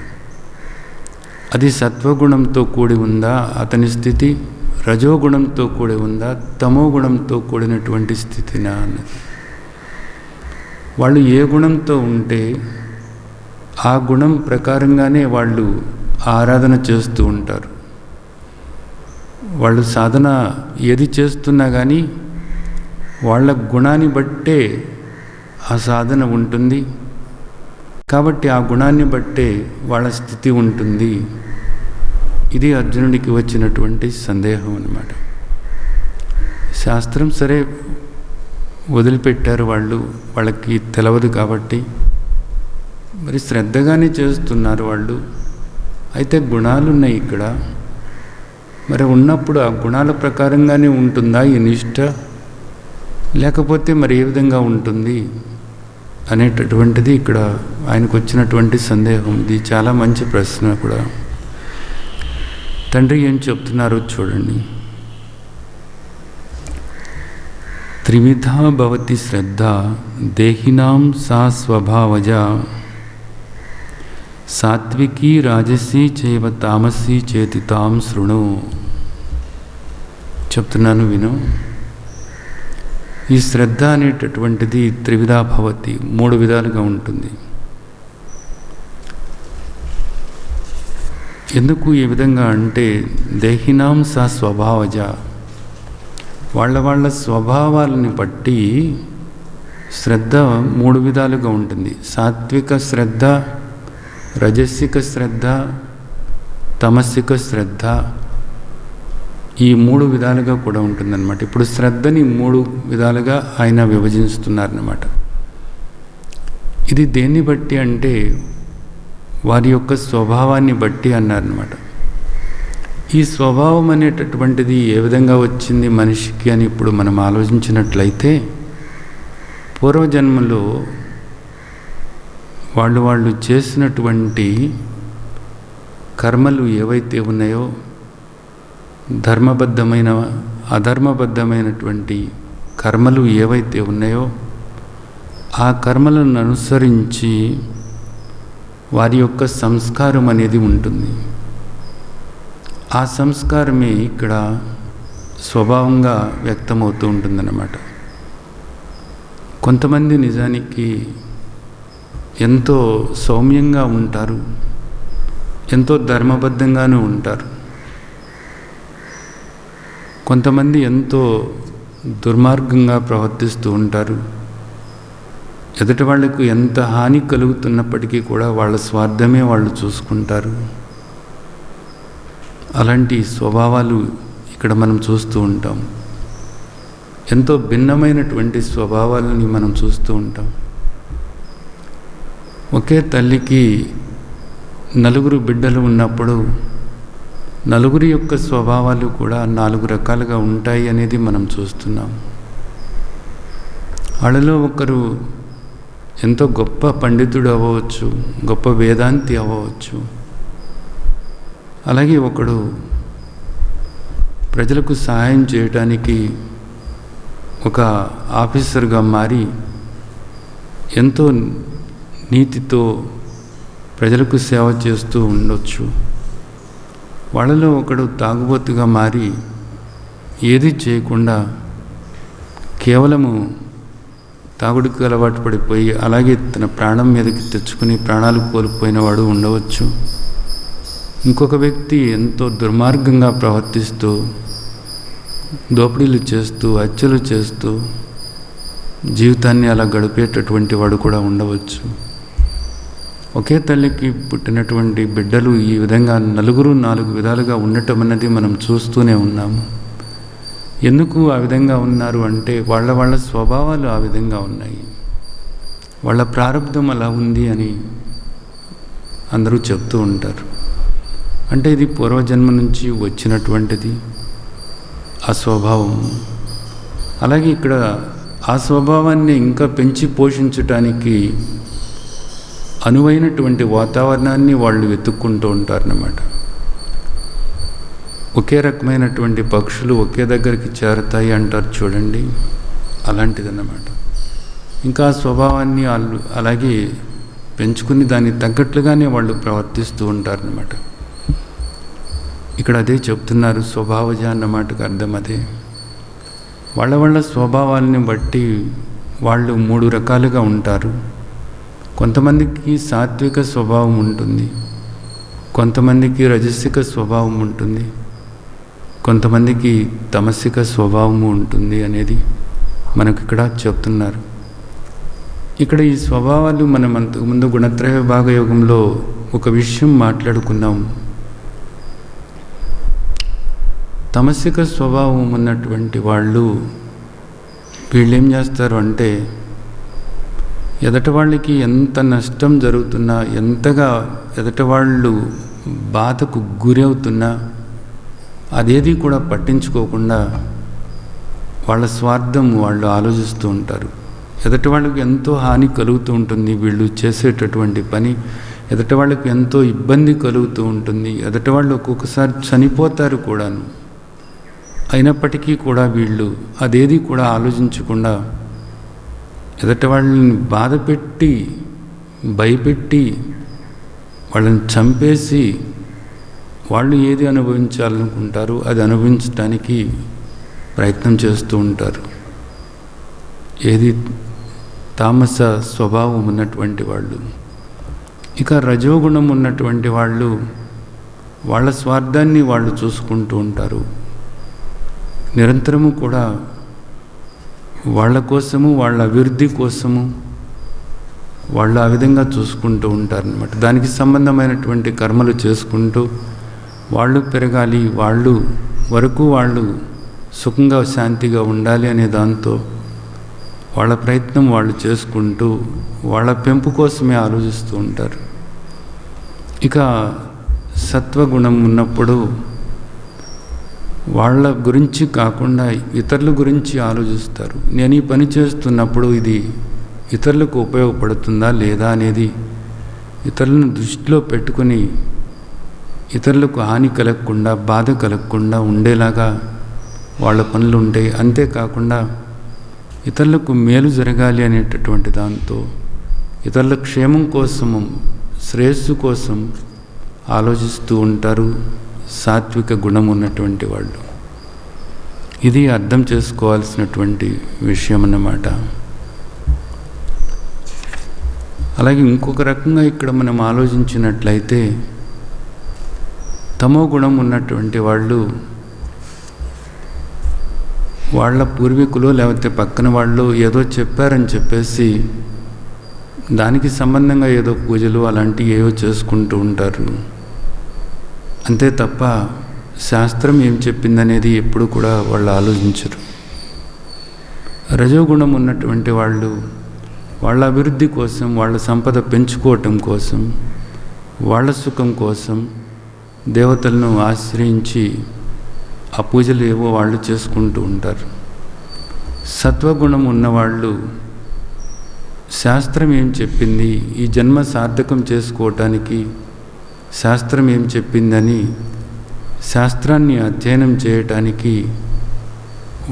అది సత్వగుణంతో కూడి ఉందా అతని స్థితి, రజోగుణంతో కూడి ఉందా, తమో గుణంతో కూడినటువంటి స్థితినా అన్నది. వాళ్ళు ఏ గుణంతో ఉంటే ఆ గుణం ప్రకారంగానే వాళ్ళు ఆరాధన చేస్తూ ఉంటారు. వాళ్ళు సాధన ఏది చేస్తున్నా కానీ వాళ్ళ గుణాన్ని బట్టే ఆ సాధన ఉంటుంది. కాబట్టి ఆ గుణాన్ని బట్టే వాళ్ళ స్థితి ఉంటుంది. ఇది అర్జునుడికి వచ్చినటువంటి సందేహం అన్నమాట. శాస్త్రం సరే వదిలిపెట్టారు, వాళ్ళకి తెలవదు కాబట్టి. మరి శ్రద్ధగానే చేస్తున్నారు వాళ్ళు. అయితే గుణాలు ఉన్నాయి ఇక్కడ. మరి ఉన్నప్పుడు ఆ గుణాల ప్రకారంగానే ఉంటుందా ఈ నిష్ఠ, లేకపోతే మరి ఏ విధంగా ఉంటుంది అనేటటువంటిది ఇక్కడ ఆయనకు వచ్చినటువంటి సందేహం. ఇది చాలా మంచి ప్రశ్న కూడా. తండ్రి ఏం చెప్తున్నారో చూడండి. త్రివిధా భవతి శ్రద్ధ దేహినాం సా స్వభావజ సాత్వికీ రాజసీ చైవ తామసీ చేతి తాం శృణు. చెప్తున్నాను విను. ఈ శ్రద్ధ అనేటటువంటిది త్రివిధా భవతి, 3 విధాలుగా ఉంటుంది. ఎందుకు ఈ విధంగా అంటే దేహినాం సా స్వభావజ, వాళ్ళ స్వభావాలని బట్టి శ్రద్ధ 3 విధాలుగా ఉంటుంది. సాత్విక శ్రద్ధ, రజసిక శ్రద్ధ, తమసిక శ్రద్ధ, ఈ 3 విధాలుగా కూడా ఉంటుందన్నమాట. ఇప్పుడు శ్రద్ధని 3 విధాలుగా ఆయన విభజిస్తున్నారన్నమాట. ఇది దేన్ని బట్టి అంటే వారి యొక్క స్వభావాన్ని బట్టి అన్నారన్నమాట. ఈ స్వభావం అనేటటువంటిది ఏ విధంగా వచ్చింది మనిషికి అని ఇప్పుడు మనం ఆలోచించినట్లయితే, పూర్వజన్మలో వాళ్ళు చేసినటువంటి కర్మలు ఏవైతే ఉన్నాయో, ధర్మబద్ధమైన అధర్మబద్ధమైనటువంటి కర్మలు ఏవైతే ఉన్నాయో, ఆ కర్మలను అనుసరించి వారి యొక్క సంస్కారం అనేది ఉంటుంది. ఆ సంస్కారమే ఇక్కడ స్వభావంగా వ్యక్తమవుతూ ఉంటుందన్నమాట. కొంతమంది నిజానికి ఎంతో సౌమ్యంగా ఉంటారు, ఎంతో ధర్మబద్ధంగానూ ఉంటారు. కొంతమంది ఎంతో దుర్మార్గంగా ప్రవర్తిస్తూ ఉంటారు. ఎదుటి వాళ్లకు ఎంత హాని కలుగుతున్నప్పటికీ కూడా వాళ్ళ స్వార్థమే వాళ్ళు చూసుకుంటారు. అలాంటి స్వభావాలు ఇక్కడ మనం చూస్తూ ఉంటాం. ఎంతో భిన్నమైనటువంటి స్వభావాలని మనం చూస్తూ ఉంటాం. ఒకే తల్లికి నలుగురు బిడ్డలు ఉన్నప్పుడు నలుగురి యొక్క స్వభావాలు కూడా 4 రకాలుగా ఉంటాయి అనేది మనం చూస్తున్నాం. వాళ్ళలో ఒకరు ఎంతో గొప్ప పండితుడు అవ్వచ్చు, గొప్ప వేదాంతి అవ్వచ్చు. అలాగే ఒకడు ప్రజలకు సహాయం చేయడానికి ఒక ఆఫీసర్గా మారి ఎంతో నీతితో ప్రజలకు సేవ చేస్తూ ఉండొచ్చు. వాళ్ళలో ఒకడు తాగుబోతుగా మారి ఏది చేయకుండా కేవలము తాగుడికి అలవాటు పడిపోయి అలాగే తన ప్రాణం మీదకి తెచ్చుకుని ప్రాణాలు కోల్పోయిన వాడు ఉండవచ్చు. ఇంకొక వ్యక్తి ఎంతో దుర్మార్గంగా ప్రవర్తిస్తూ దోపిడీలు చేస్తూ హత్యలు చేస్తూ జీవితాన్ని అలా గడిపేటటువంటి వాడు కూడా ఉండవచ్చు. ఒకే తల్లికి పుట్టినటువంటి బిడ్డలు ఈ విధంగా 4 విధాలుగా ఉండటం అన్నది మనం చూస్తూనే ఉన్నాము. ఎందుకు ఆ విధంగా ఉన్నారు అంటే వాళ్ళ స్వభావాలు ఆ విధంగా ఉన్నాయి, వాళ్ళ ప్రారంధం అలా ఉంది అని అందరూ చెప్తూ ఉంటారు. అంటే ఇది పూర్వజన్మ నుంచి వచ్చినటువంటిది ఆ స్వభావం. అలాగే ఇక్కడ ఆ స్వభావాన్ని ఇంకా పెంచి పోషించటానికి అనువైనటువంటి వాతావరణాన్ని వాళ్ళు వెతుక్కుంటూ ఉంటారన్నమాట. ఒకే రకమైనటువంటి పక్షులు ఒకే దగ్గరికి చేరతాయి అంటారు చూడండి, అలాంటిదన్నమాట. ఇంకా ఆ స్వభావాన్ని వాళ్ళు అలాగే పెంచుకుని దానికి తగ్గట్లుగానే వాళ్ళు ప్రవర్తిస్తూ ఉంటారన్నమాట. ఇక్కడ అదే చెప్తున్నారు, స్వభావజ అన్నమాటకు అర్థం అదే. వాళ్ళ స్వభావాలని బట్టి వాళ్ళు 3 రకాలుగా ఉంటారు. కొంతమందికి సాత్విక స్వభావం ఉంటుంది, కొంతమందికి రజసిక స్వభావం ఉంటుంది, కొంతమందికి తమసిక స్వభావము ఉంటుంది అనేది మనకు ఇక్కడ చెప్తున్నారు. ఇక్కడ ఈ స్వభావాలు మనం అంతకుముందు గుణత్రయ విభాగ యోగంలో ఒక విషయం మాట్లాడుకున్నాం. తమసిక స్వభావం ఉన్నటువంటి వాళ్ళు వీళ్ళేం చేస్తారు అంటే ఎదటి వాళ్ళకి ఎంత నష్టం జరుగుతున్నా, ఎంతగా ఎదటి వాళ్ళు బాధకు గురి అవుతున్నా అదేది కూడా పట్టించుకోకుండా వాళ్ళ స్వార్థం వాళ్ళు ఆలోచిస్తూ ఉంటారు. ఎదటి వాళ్ళకి ఎంతో హాని కలుగుతూ ఉంటుంది వీళ్ళు చేసేటటువంటి పని, ఎదటి వాళ్ళకి ఎంతో ఇబ్బంది కలుగుతూ ఉంటుంది, ఎదటి వాళ్ళు ఒక్కొక్కసారి చనిపోతారు కూడాను. అయినప్పటికీ కూడా వీళ్ళు అదేది కూడా ఆలోచించకుండా ఎదటి వాళ్ళని బాధ పెట్టి భయపెట్టి వాళ్ళని చంపేసి వాళ్ళు ఏది అనుభవించాలనుకుంటారో అది అనుభవించడానికి ప్రయత్నం చేస్తూ ఉంటారు. ఏది తామస స్వభావం ఉన్నటువంటి వాళ్ళు. ఇక రజోగుణం ఉన్నటువంటి వాళ్ళు వాళ్ళ స్వార్థాన్ని వాళ్ళు చూసుకుంటూ ఉంటారు. నిరంతరము కూడా వాళ్ళ కోసము, వాళ్ళ అభివృద్ధి కోసము వాళ్ళు ఆ విధంగా చూసుకుంటూ ఉంటారనమాట. దానికి సంబంధమైనటువంటి కర్మలు చేసుకుంటూ వాళ్ళు పెరగాలి, వాళ్ళు వరకు వాళ్ళు సుఖంగా శాంతిగా ఉండాలి అనే దాంతో వాళ్ళ ప్రయత్నం వాళ్ళు చేసుకుంటూ వాళ్ళ పెంపు కోసమే ఆలోచిస్తూ ఉంటారు. ఇక సత్వగుణం ఉన్నప్పుడు వాళ్ళ గురించి కాకుండా ఇతరుల గురించి ఆలోచిస్తారు. నేను ఈ పని చేస్తున్నప్పుడు ఇది ఇతరులకు ఉపయోగపడుతుందా లేదా అనేది ఇతరులను దృష్టిలో పెట్టుకుని ఇతరులకు హాని కలగకుండా బాధ కలగకుండా ఉండేలాగా వాళ్ళ పనులు ఉంటాయి. అంతేకాకుండా ఇతరులకు మేలు జరగాలి అనేటటువంటి దాంతో ఇతరుల క్షేమం కోసము శ్రేయస్సు కోసం ఆలోచిస్తూ ఉంటారు సాత్విక గుణం ఉన్నటువంటి వాళ్ళు. ఇది అర్థం చేసుకోవాల్సినటువంటి విషయం అన్నమాట. అలాగే ఇంకొక రకంగా ఇక్కడ మనం ఆలోచించినట్లయితే తమో గుణం ఉన్నటువంటి వాళ్ళు వాళ్ళ పూర్వీకులు లేకపోతే పక్కన వాళ్ళు ఏదో చెప్పారని చెప్పేసి దానికి సంబంధంగా ఏదో పూజలు అలాంటివి ఏవో చేసుకుంటూ ఉంటారు. అంతే తప్ప శాస్త్రం ఏం చెప్పిందనేది ఎప్పుడు కూడా వాళ్ళు ఆలోచించరు. రజోగుణం ఉన్నటువంటి వాళ్ళు వాళ్ళ అభివృద్ధి కోసం, వాళ్ళ సంపద పెంచుకోవటం కోసం, వాళ్ళ సుఖం కోసం దేవతలను ఆశ్రయించి ఆ పూజలు ఏవో వాళ్ళు చేసుకుంటూ ఉంటారు. సత్వగుణం ఉన్నవాళ్ళు శాస్త్రం ఏం చెప్పింది, ఈ జన్మ సార్థకం చేసుకోవటానికి శాస్త్రం ఏం చెప్పిందని శాస్త్రాన్ని అధ్యయనం చేయటానికి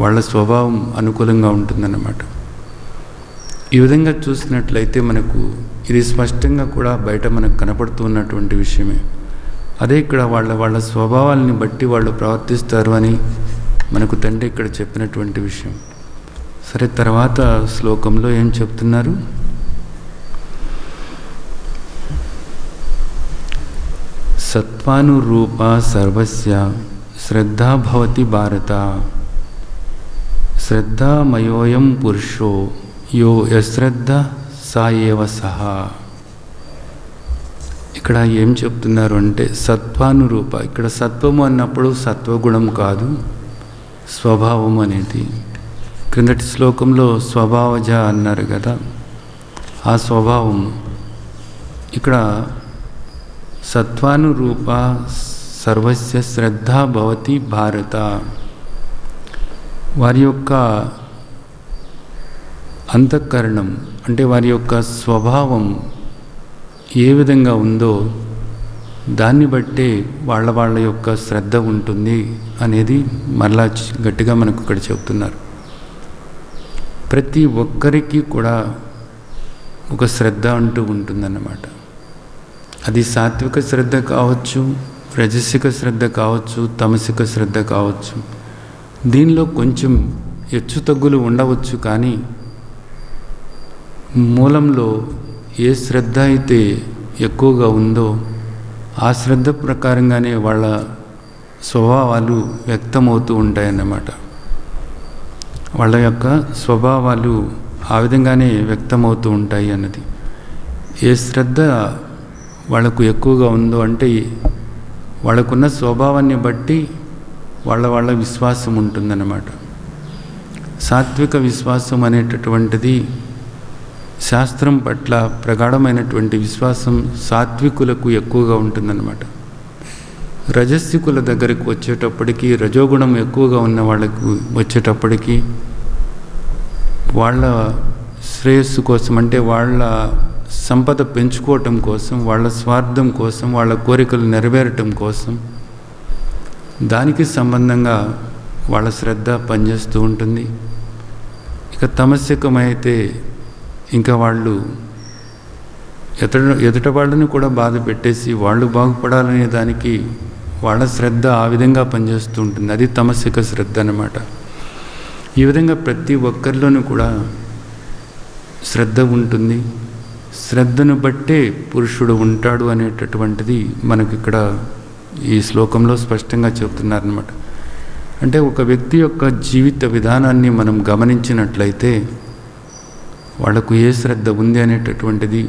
వాళ్ళ స్వభావం అనుకూలంగా ఉంటుందన్నమాట. ఈ విధంగా చూసినట్లయితే మనకు ఇది స్పష్టంగా కూడా బయట మనకు కనపడుతూ ఉన్నటువంటి విషయమే. అదే ఇక్కడ వాళ్ళ స్వభావాలని బట్టి వాళ్ళు ప్రవర్తిస్తారు అని మనకు తండ్రి ఇక్కడ చెప్పినటువంటి విషయం. సరే, తర్వాత శ్లోకంలో ఏం చెప్తున్నారు? సత్వానురూప సర్వస్య శ్రద్ధా భవతి భారత, శ్రద్ధామయోయం పురుషో యో యశ్రద్ధ సా ఏవ సహా. ఇక్కడ ఏం చెప్తున్నారు అంటే సత్వానురూప. ఇక్కడ సత్వము అన్నప్పుడు సత్వగుణం కాదు, స్వభావం అనేది. క్రిందటి శ్లోకంలో స్వభావజ అన్నారు కదా, ఆ స్వభావం. ఇక్కడ సత్వానురూప సర్వస్య శ్రద్ధా భవతి భారత. వారి యొక్క అంతఃకరణం అంటే వారి యొక్క స్వభావం ఏ విధంగా ఉందో దాన్ని బట్టే వాళ్ళ యొక్క శ్రద్ధ ఉంటుంది అనేది మరలా గట్టిగా మనకు ఇక్కడ చెప్తున్నారు. ప్రతి ఒక్కరికి కూడా ఒక శ్రద్ధ అంటూ ఉంటుందన్నమాట. అది సాత్విక శ్రద్ధ కావచ్చు, రజసిక శ్రద్ధ కావచ్చు, తమసిక శ్రద్ధ కావచ్చు. దీనిలో కొంచెం హెచ్చు తగ్గులు ఉండవచ్చు, కానీ మూలంలో ఏ శ్రద్ధ అయితే ఎక్కువగా ఉందో ఆ శ్రద్ధ ప్రకారంగానే వాళ్ళ స్వభావాలు వ్యక్తమవుతూ ఉంటాయన్నమాట. వాళ్ళ యొక్క స్వభావాలు ఆ విధంగానే వ్యక్తమవుతూ ఉంటాయి అన్నది. ఏ శ్రద్ధ వాళ్ళకు ఎక్కువగా ఉందో అంటే వాళ్ళకున్న స్వభావాన్ని బట్టి వాళ్ళ విశ్వాసం ఉంటుందన్నమాట. సాత్విక విశ్వాసం అనేటటువంటిది శాస్త్రం పట్ల ప్రగాఢమైనటువంటి విశ్వాసం సాత్వికులకు ఎక్కువగా ఉంటుందన్నమాట. రజస్సికుల దగ్గరికి వచ్చేటప్పటికి, రజోగుణం ఎక్కువగా ఉన్న వాళ్ళకు వచ్చేటప్పటికి వాళ్ళ శ్రేయస్సు కోసం అంటే వాళ్ళ సంపద పెంచుకోవటం కోసం, వాళ్ళ స్వార్థం కోసం, వాళ్ళ కోరికలు నెరవేరటం కోసం దానికి సంబంధంగా వాళ్ళ శ్రద్ధ పనిచేస్తూ ఉంటుంది. ఇక తమస్యకమైతే ఇంకా వాళ్ళు ఎదుట వాళ్ళని కూడా బాధ పెట్టేసి వాళ్ళు బాగుపడాలనే దానికి వాళ్ళ శ్రద్ధ ఆ విధంగా పనిచేస్తూ ఉంటుంది. అది తమసిక శ్రద్ధ అన్నమాట. ఈ విధంగా ప్రతి ఒక్కరిలోనూ కూడా శ్రద్ధ ఉంటుంది. శ్రద్ధను బట్టే పురుషుడు ఉంటాడు అనేటటువంటిది మనకి ఇక్కడ ఈ శ్లోకంలో స్పష్టంగా చెప్తున్నారన్నమాట. అంటే ఒక వ్యక్తి యొక్క జీవిత విధానాన్ని మనం గమనించినట్లయితే వాళ్లకు ఏ శ్రద్ధ ఉంది అనేటటువంటిది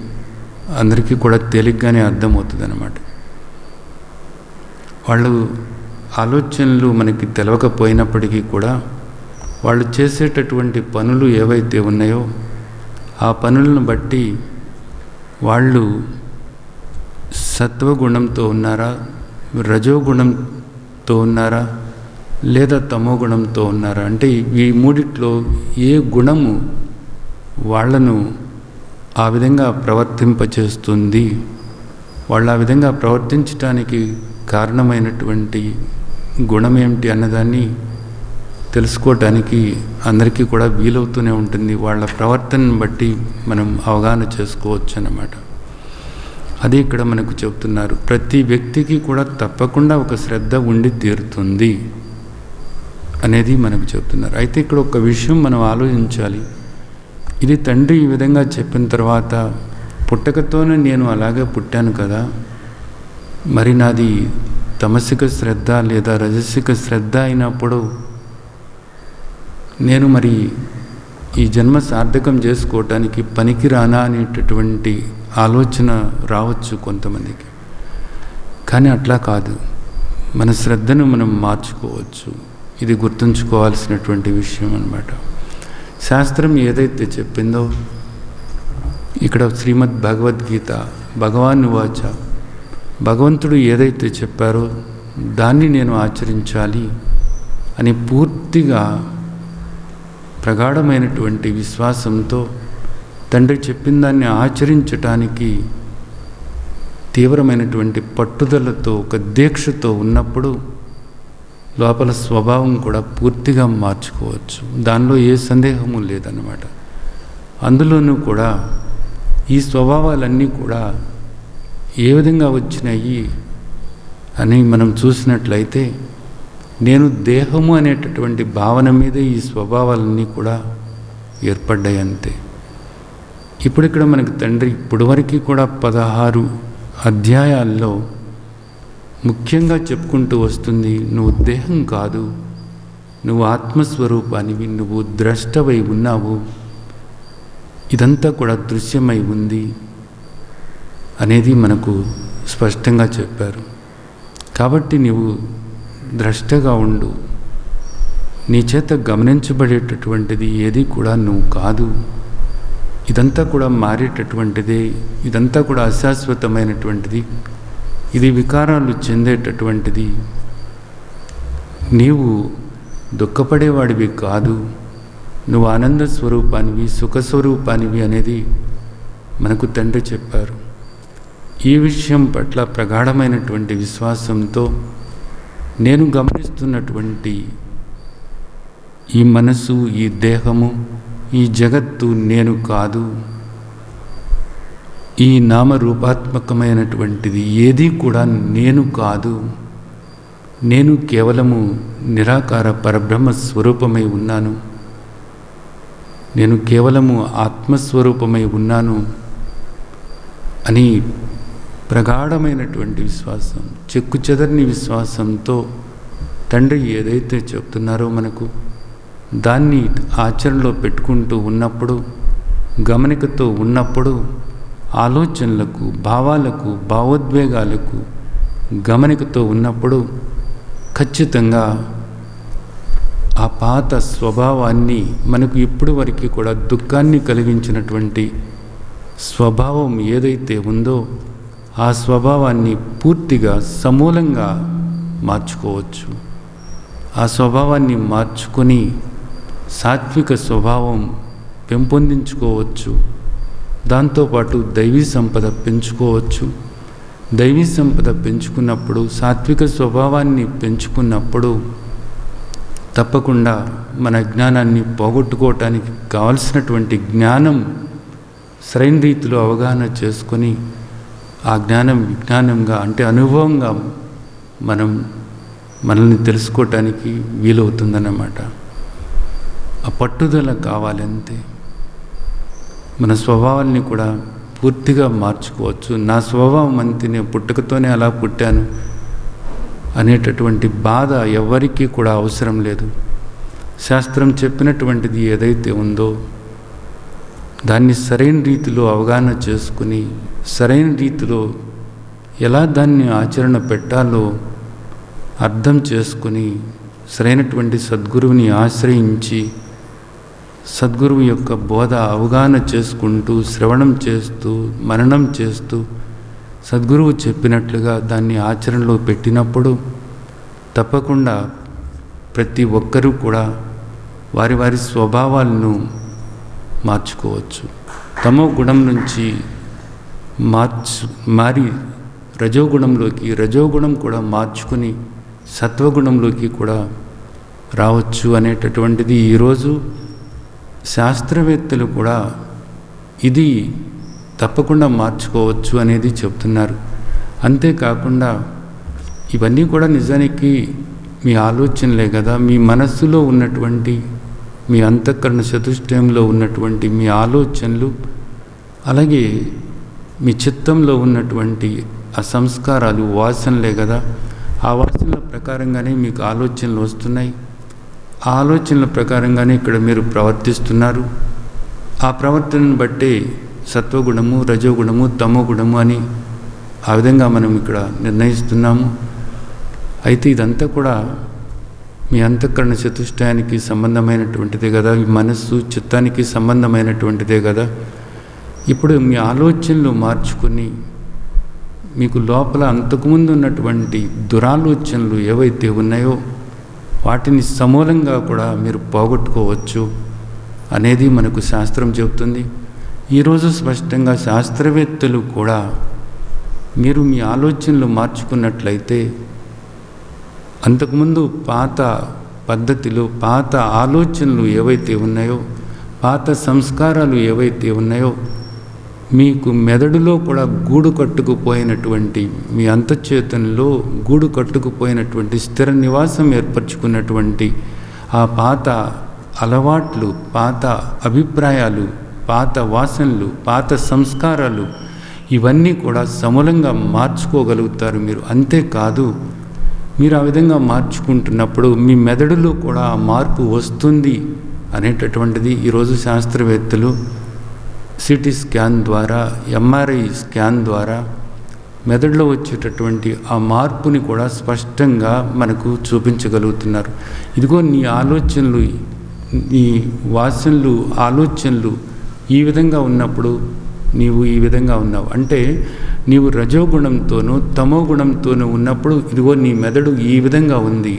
అందరికీ కూడా తేలిగ్గానే అర్థమవుతుంది అన్నమాట. వాళ్ళు ఆలోచనలు మనకి తెలవకపోయినప్పటికీ కూడా వాళ్ళు చేసేటటువంటి పనులు ఏవైతే ఉన్నాయో ఆ పనులను బట్టి వాళ్ళు సత్వగుణంతో ఉన్నారా, రజోగుణంతో ఉన్నారా, లేదా తమో గుణంతో ఉన్నారా, అంటే ఈ మూడిట్లో ఏ గుణము వాళ్లను ఆ విధంగా ప్రవర్తింపచేస్తుంది, వాళ్ళు ఆ విధంగా ప్రవర్తించటానికి కారణమైనటువంటి గుణం ఏమిటి అన్నదాన్ని తెలుసుకోవటానికి అందరికీ కూడా వీలవుతూనే ఉంటుంది. వాళ్ళ ప్రవర్తనను బట్టి మనం అవగాహన చేసుకోవచ్చు అన్నమాట. అదే ఇక్కడ మనకు చెప్తున్నారు. ప్రతి వ్యక్తికి కూడా తప్పకుండా ఒక శ్రద్ధ ఉండి తీరుతుంది అనేది మనకు చెప్తున్నారు. అయితే ఇక్కడ ఒక విషయం మనం ఆలోచించాలి. ఇది తండ్రి ఈ విధంగా చెప్పిన తర్వాత, పుట్టకతోనే నేను అలాగే పుట్టాను కదా, మరి నాది తమసిక శ్రద్ధ లేదా రజసిక శ్రద్ధ అయినప్పుడు నేను మరి ఈ జన్మ సార్థకం చేసుకోవటానికి పనికిరానా అనేటటువంటి ఆలోచన రావచ్చు కొంతమందికి. కానీ అట్లా కాదు, మన శ్రద్ధను మనం మార్చుకోవచ్చు. ఇది గుర్తుంచుకోవాల్సినటువంటి విషయం అన్నమాట. శాస్త్రం ఏదైతే చెప్పిందో, ఇక్కడ శ్రీమద్ భగవద్గీత భగవాన్ వాచ, భగవంతుడు ఏదైతే చెప్పారో దాన్ని నేను ఆచరించాలి అని పూర్తిగా ప్రగాఢమైనటువంటి విశ్వాసంతో తండ్రి చెప్పిన దాన్ని ఆచరించటానికి తీవ్రమైనటువంటి పట్టుదలతో, ఒక దీక్షతో ఉన్నప్పుడు లోపల స్వభావం కూడా పూర్తిగా మార్చుకోవచ్చు. దానిలో ఏ సందేహము లేదన్నమాట. అందులోనూ కూడా ఈ స్వభావాలన్నీ కూడా ఏ విధంగా వచ్చినాయి అని మనం చూసినట్లయితే, నేను దేహము అనేటటువంటి భావన మీద ఈ స్వభావాలన్నీ కూడా ఏర్పడ్డాయి అంతే. ఇప్పుడు ఇక్కడ మనకి తండ్రి ఇప్పటివరకు కూడా 16 అధ్యాయాల్లో ముఖ్యంగా చెప్పుకుంటూ వస్తుంది, నువ్వు దేహం కాదు, నువ్వు ఆత్మస్వరూపానివి, నువ్వు ద్రష్టవై ఉన్నావు, ఇదంతా కూడా దృశ్యమై ఉంది అనేది మనకు స్పష్టంగా చెప్పారు. కాబట్టి నీవు ద్రష్టగా ఉండు, నీ చేత గమనించబడేటటువంటిది ఏది కూడా నువ్వు కాదు, ఇదంతా కూడా మారేటటువంటిదే, ఇదంతా కూడా అశాశ్వతమైనటువంటిది, ఇది వికారాలు చెందేటటువంటిది, నీవు దుఃఖపడేవాడివి కాదు, నువ్వు ఆనంద స్వరూపానివి, సుఖస్వరూపానివి అనేది మనకు తండ్రి చెప్పారు. ఈ విషయం పట్ల ప్రగాఢమైనటువంటి విశ్వాసంతో నేను గమనిస్తున్నటువంటి ఈ మనసు, ఈ దేహము, ఈ జగత్తు నేను కాదు, ఈ నామరూపాత్మకమైనటువంటిది ఏది కూడా నేను కాదు, నేను కేవలము నిరాకార పరబ్రహ్మ స్వరూపమై ఉన్నాను, నేను కేవలము ఆత్మస్వరూపమై ఉన్నాను అని ప్రగాఢమైనటువంటి విశ్వాసం, చెక్కు చెదరని విశ్వాసంతో తండ్రి ఏదైతే చెప్తున్నారో మనకు దాన్ని ఆచరణలో పెట్టుకుంటూ ఉన్నప్పుడు, గమనికతో ఉన్నప్పుడు, ఆలోచనలకు, భావాలకు, భావోద్వేగాలకు గమనికతో ఉన్నప్పుడు ఖచ్చితంగా ఆ పాత స్వభావాన్ని, మనకు ఇప్పుడు వరకు కూడా దుఃఖాన్ని కలిగించినటువంటి స్వభావం ఏదైతే ఉందో ఆ స్వభావాన్ని పూర్తిగా సమూలంగా మార్చుకోవచ్చు. ఆ స్వభావాన్ని మార్చుకొని సాత్విక స్వభావం పెంపొందించుకోవచ్చు. దాంతోపాటు దైవీ సంపద పెంచుకోవచ్చు. దైవీ సంపద పెంచుకున్నప్పుడు, సాత్విక స్వభావాన్ని పెంచుకున్నప్పుడు తప్పకుండా మన జ్ఞానాన్ని పోగొట్టుకోవటానికి కావలసినటువంటి జ్ఞానం సరైన రీతిలో అవగాహన చేసుకొని ఆ జ్ఞానం విజ్ఞానంగా, అంటే అనుభవంగా మనల్ని తెలుసుకోవటానికి వీలవుతుందన్నమాట. ఆ పట్టుదల కావాలంతే. మన స్వభావాల్ని కూడా పూర్తిగా మార్చుకోవచ్చు. నా స్వభావం అంతే, నేను పుట్టుకతోనే అలా పుట్టాను అనేటటువంటి బాధ ఎవరికీ కూడా అవసరం లేదు. శాస్త్రం చెప్పినటువంటిది ఏదైతే ఉందో దాన్ని సరైన రీతిలో అవగాహన చేసుకుని, సరైన రీతిలో ఎలా దాన్ని ఆచరణ పెట్టాలో అర్థం చేసుకుని, సరైనటువంటి సద్గురువుని ఆశ్రయించి, సద్గురువు యొక్క బోధ అవగాహన చేసుకుంటూ, శ్రవణం చేస్తూ, మననం చేస్తూ, సద్గురువు చెప్పినట్లుగా దాన్ని ఆచరణలో పెట్టినప్పుడు తప్పకుండా ప్రతి ఒక్కరూ కూడా వారి వారి స్వభావాలను మార్చుకోవచ్చు. తమో గుణం నుంచి మారి రజోగుణంలోకి, రజోగుణం కూడా మార్చుకుని సత్వగుణంలోకి కూడా రావచ్చు అనేటటువంటిది ఈరోజు శాస్త్రవేత్తలు కూడా ఇది తప్పకుండా మార్చుకోవచ్చు అనేది చెప్తున్నారు. అంతేకాకుండా ఇవన్నీ కూడా నిజానికి మీ ఆలోచనలే కదా, మీ మనస్సులో ఉన్నటువంటి, మీ అంతఃకరణ చతుష్టయంలో ఉన్నటువంటి మీ ఆలోచనలు, అలాగే మీ చిత్తంలో ఉన్నటువంటి ఆ సంస్కారాలు, వాసనలే కదా. ఆ వాసనల ప్రకారంగానే మీకు ఆలోచనలు వస్తున్నాయి. ఆ ఆలోచనల ప్రకారంగానే ఇక్కడ మీరు ప్రవర్తిస్తున్నారు. ఆ ప్రవర్తనను బట్టే సత్వగుణము, రజోగుణము, తమోగుణము అని ఆ విధంగా మనం ఇక్కడ నిర్ణయిస్తున్నాము. అయితే ఇదంతా కూడా మీ అంతఃకరణ చతుష్టయానికి సంబంధమైనటువంటిదే కదా, ఈ మనస్సు చిత్తానికి సంబంధమైనటువంటిదే కదా. ఇప్పుడు మీ ఆలోచనలు మార్చుకొని మీకు లోపల అంతకుముందు ఉన్నటువంటి దురాలోచనలు ఏవైతే ఉన్నాయో వాటిని సమూలంగా కూడా మీరు పోగొట్టుకోవచ్చు అనేది మనకు శాస్త్రం చెబుతుంది. ఈరోజు స్పష్టంగా శాస్త్రవేత్తలు కూడా మీరు మీ ఆలోచనలు మార్చుకున్నట్లయితే అంతకుముందు పాత పద్ధతిలో పాత ఆలోచనలు ఏవైతే ఉన్నాయో, పాత సంస్కారాలు ఏవైతే ఉన్నాయో, మీకు మెదడులో కూడా గూడు కట్టుకుపోయినటువంటి, మీ అంతఃచేతనలో గూడు కట్టుకుపోయినటువంటి, స్థిర నివాసం ఏర్పరచుకున్నటువంటి ఆ పాత అలవాట్లు, పాత అభిప్రాయాలు, పాత వాసనలు, పాత సంస్కారాలు, ఇవన్నీ కూడా సమూలంగా మార్చుకోగలుగుతారు మీరు. అంతేకాదు, మీరు ఆ విధంగా మార్చుకుంటున్నప్పుడు మీ మెదడులో కూడా ఆ మార్పు వస్తుంది అనేటటువంటిది ఈరోజు శాస్త్రవేత్తలు సిటీ స్కాన్ ద్వారా, ఎంఆర్ఐ స్కాన్ ద్వారా మెదడులో వచ్చేటటువంటి ఆ మార్పుని కూడా స్పష్టంగా మనకు చూపించగలుగుతున్నారు. ఇదిగో నీ ఆలోచనలు, నీ వాసనలు, ఆలోచనలు ఈ విధంగా ఉన్నప్పుడు నీవు ఈ విధంగా ఉన్నావు అంటే, నీవు రజోగుణంతోనూ తమోగుణంతోనూ ఉన్నప్పుడు ఇదిగో నీ మెదడు ఈ విధంగా ఉంది.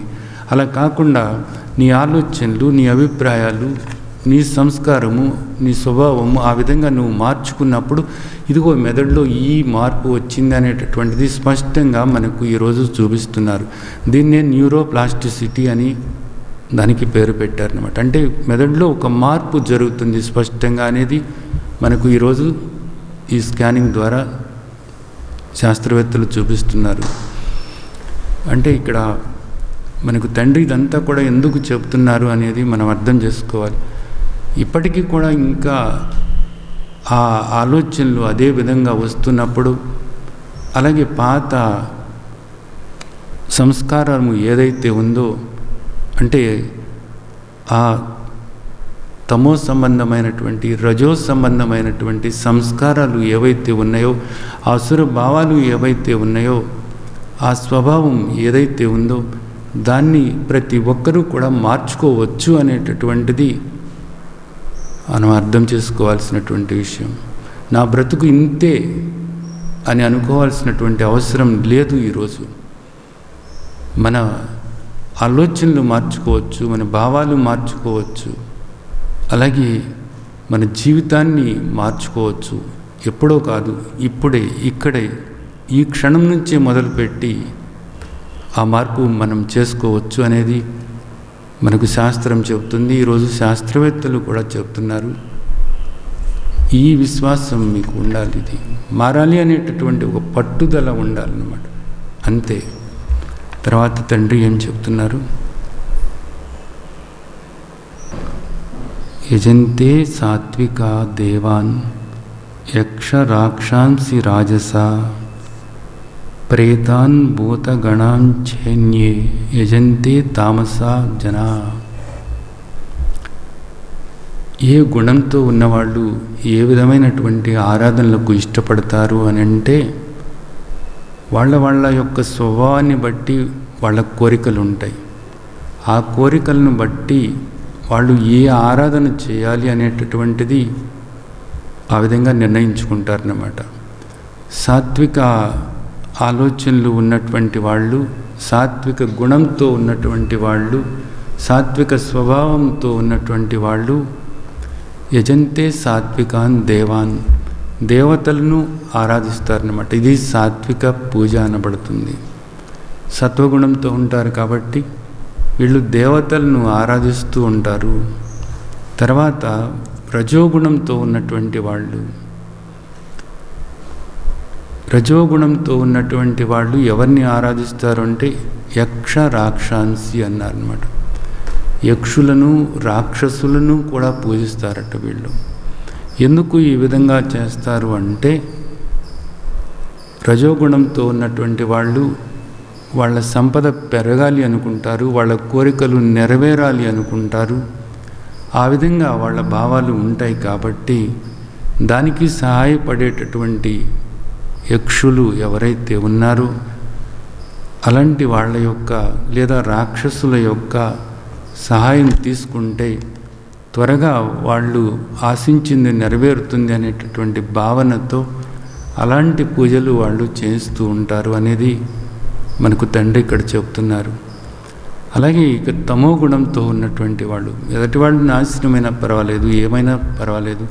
అలా కాకుండా నీ ఆలోచనలు, నీ అభిప్రాయాలు, నీ సంస్కారము, నీ స్వభావము ఆ విధంగా నువ్వు మార్చుకున్నప్పుడు ఇదిగో మెదడులో ఈ మార్పు వచ్చింది అనేటటువంటిది స్పష్టంగా మనకు ఈరోజు చూపిస్తున్నారు. దీన్నే న్యూరోప్లాస్టిసిటీ అని దానికి పేరు పెట్టారనమాట. అంటే మెదడులో ఒక మార్పు జరుగుతుంది స్పష్టంగా అనేది మనకు ఈరోజు ఈ స్కానింగ్ ద్వారా శాస్త్రవేత్తలు చూపిస్తున్నారు. అంటే ఇక్కడ మనకు తండ్రి ఇదంతా కూడా ఎందుకు చెప్తున్నారు అనేది మనం అర్థం చేసుకోవాలి. ఇప్పటికీ కూడా ఇంకా ఆ ఆలోచనలు అదే విధంగా వస్తున్నప్పుడు, అలాగే పాత సంస్కారము ఏదైతే ఉందో, అంటే ఆ తమో సంబంధమైనటువంటి, రజో సంబంధమైనటువంటి సంస్కారాలు ఏవైతే ఉన్నాయో, ఆ అసుర భావాలు ఏవైతే ఉన్నాయో, ఆ స్వభావం ఏదైతే ఉందో దాన్ని ప్రతి ఒక్కరూ కూడా మార్చుకోవచ్చు అనేటటువంటిది మనం అర్థం చేసుకోవాల్సినటువంటి విషయం. నా బ్రతుకు ఇంతే అని అనుకోవాల్సినటువంటి అవసరం లేదు. ఈరోజు మన ఆలోచనలు మార్చుకోవచ్చు, మన భావాలు మార్చుకోవచ్చు, అలాగే మన జీవితాన్ని మార్చుకోవచ్చు. ఎప్పుడో కాదు, ఇప్పుడే, ఇక్కడే, ఈ క్షణం నుంచే మొదలుపెట్టి ఆ మార్పు మనం చేసుకోవచ్చు అనేది మనకు శాస్త్రం చెబుతుంది. ఈరోజు శాస్త్రవేత్తలు కూడా చెబుతున్నారు. ఈ విశ్వాసం మీకు ఉండాలి, ఇది మారాలి అనేటటువంటి ఒక పట్టుదల ఉండాలన్నమాట. అంతే. తర్వాత తండ్రి ఏం చెప్తున్నారు? యజంతే సాత్విక దేవాన్ యక్ష రాక్షాంసి రాజస ప్రేతాన్ భూతగణాంఛన్యే యజంతే తామసా జనా. ఏ గుణంతో ఉన్నవాళ్ళు ఏ విధమైనటువంటి ఆరాధనలకు ఇష్టపడతారు అని అంటే, వాళ్ళ యొక్క స్వభావాన్ని బట్టి వాళ్ళ కోరికలు ఉంటాయి. ఆ కోరికలను బట్టి వాళ్ళు ఏ ఆరాధన చేయాలి అనేటటువంటిది ఆ విధంగా నిర్ణయించుకుంటారన్నమాట. సాత్విక ఆలోచనలు ఉన్నటువంటి వాళ్ళు, సాత్విక గుణంతో ఉన్నటువంటి వాళ్ళు, సాత్విక స్వభావంతో ఉన్నటువంటి వాళ్ళు యజంతే సాత్వికాన్ దేవాన్, దేవతలను ఆరాధిస్తారన్నమాట. ఇది సాత్విక పూజ అనబడుతుంది. సత్వగుణంతో ఉంటారు కాబట్టి వీళ్ళు దేవతలను ఆరాధిస్తూ ఉంటారు. తర్వాత రజోగుణంతో ఉన్నటువంటి వాళ్ళు రజోగుణంతో ఉన్నటువంటి వాళ్ళు ఎవరిని ఆరాధిస్తారు అంటే యక్ష రాక్షాంసి అన్నారన్నమాట. యక్షులను రాక్షసులను కూడా పూజిస్తారట వీళ్ళు. ఎందుకు ఈ విధంగా చేస్తారు అంటే రజోగుణంతో ఉన్నటువంటి వాళ్ళు వాళ్ళ సంపద పెరగాలి అనుకుంటారు, వాళ్ళ కోరికలు నెరవేరాలి అనుకుంటారు. ఆ విధంగా వాళ్ళ భావాలు ఉంటాయి కాబట్టి దానికి సహాయపడేటటువంటి యక్షులు ఎవరైతే ఉన్నారో అలాంటి వాళ్ళ యొక్క లేదా రాక్షసుల యొక్క సహాయం తీసుకుంటే త్వరగా వాళ్ళు ఆశించింది నెరవేరుతుంది అనేటటువంటి భావనతో అలాంటి పూజలు వాళ్ళు చేస్తూ ఉంటారు అనేది మనకు తండ్రి ఇక్కడ చెప్తున్నారు. అలాగే ఇక తమో గుణంతో ఉన్నటువంటి వాళ్ళు, ఎదుటి వాళ్ళు నాశనమైనా పర్వాలేదు, ఏమైనా పర్వాలేదు,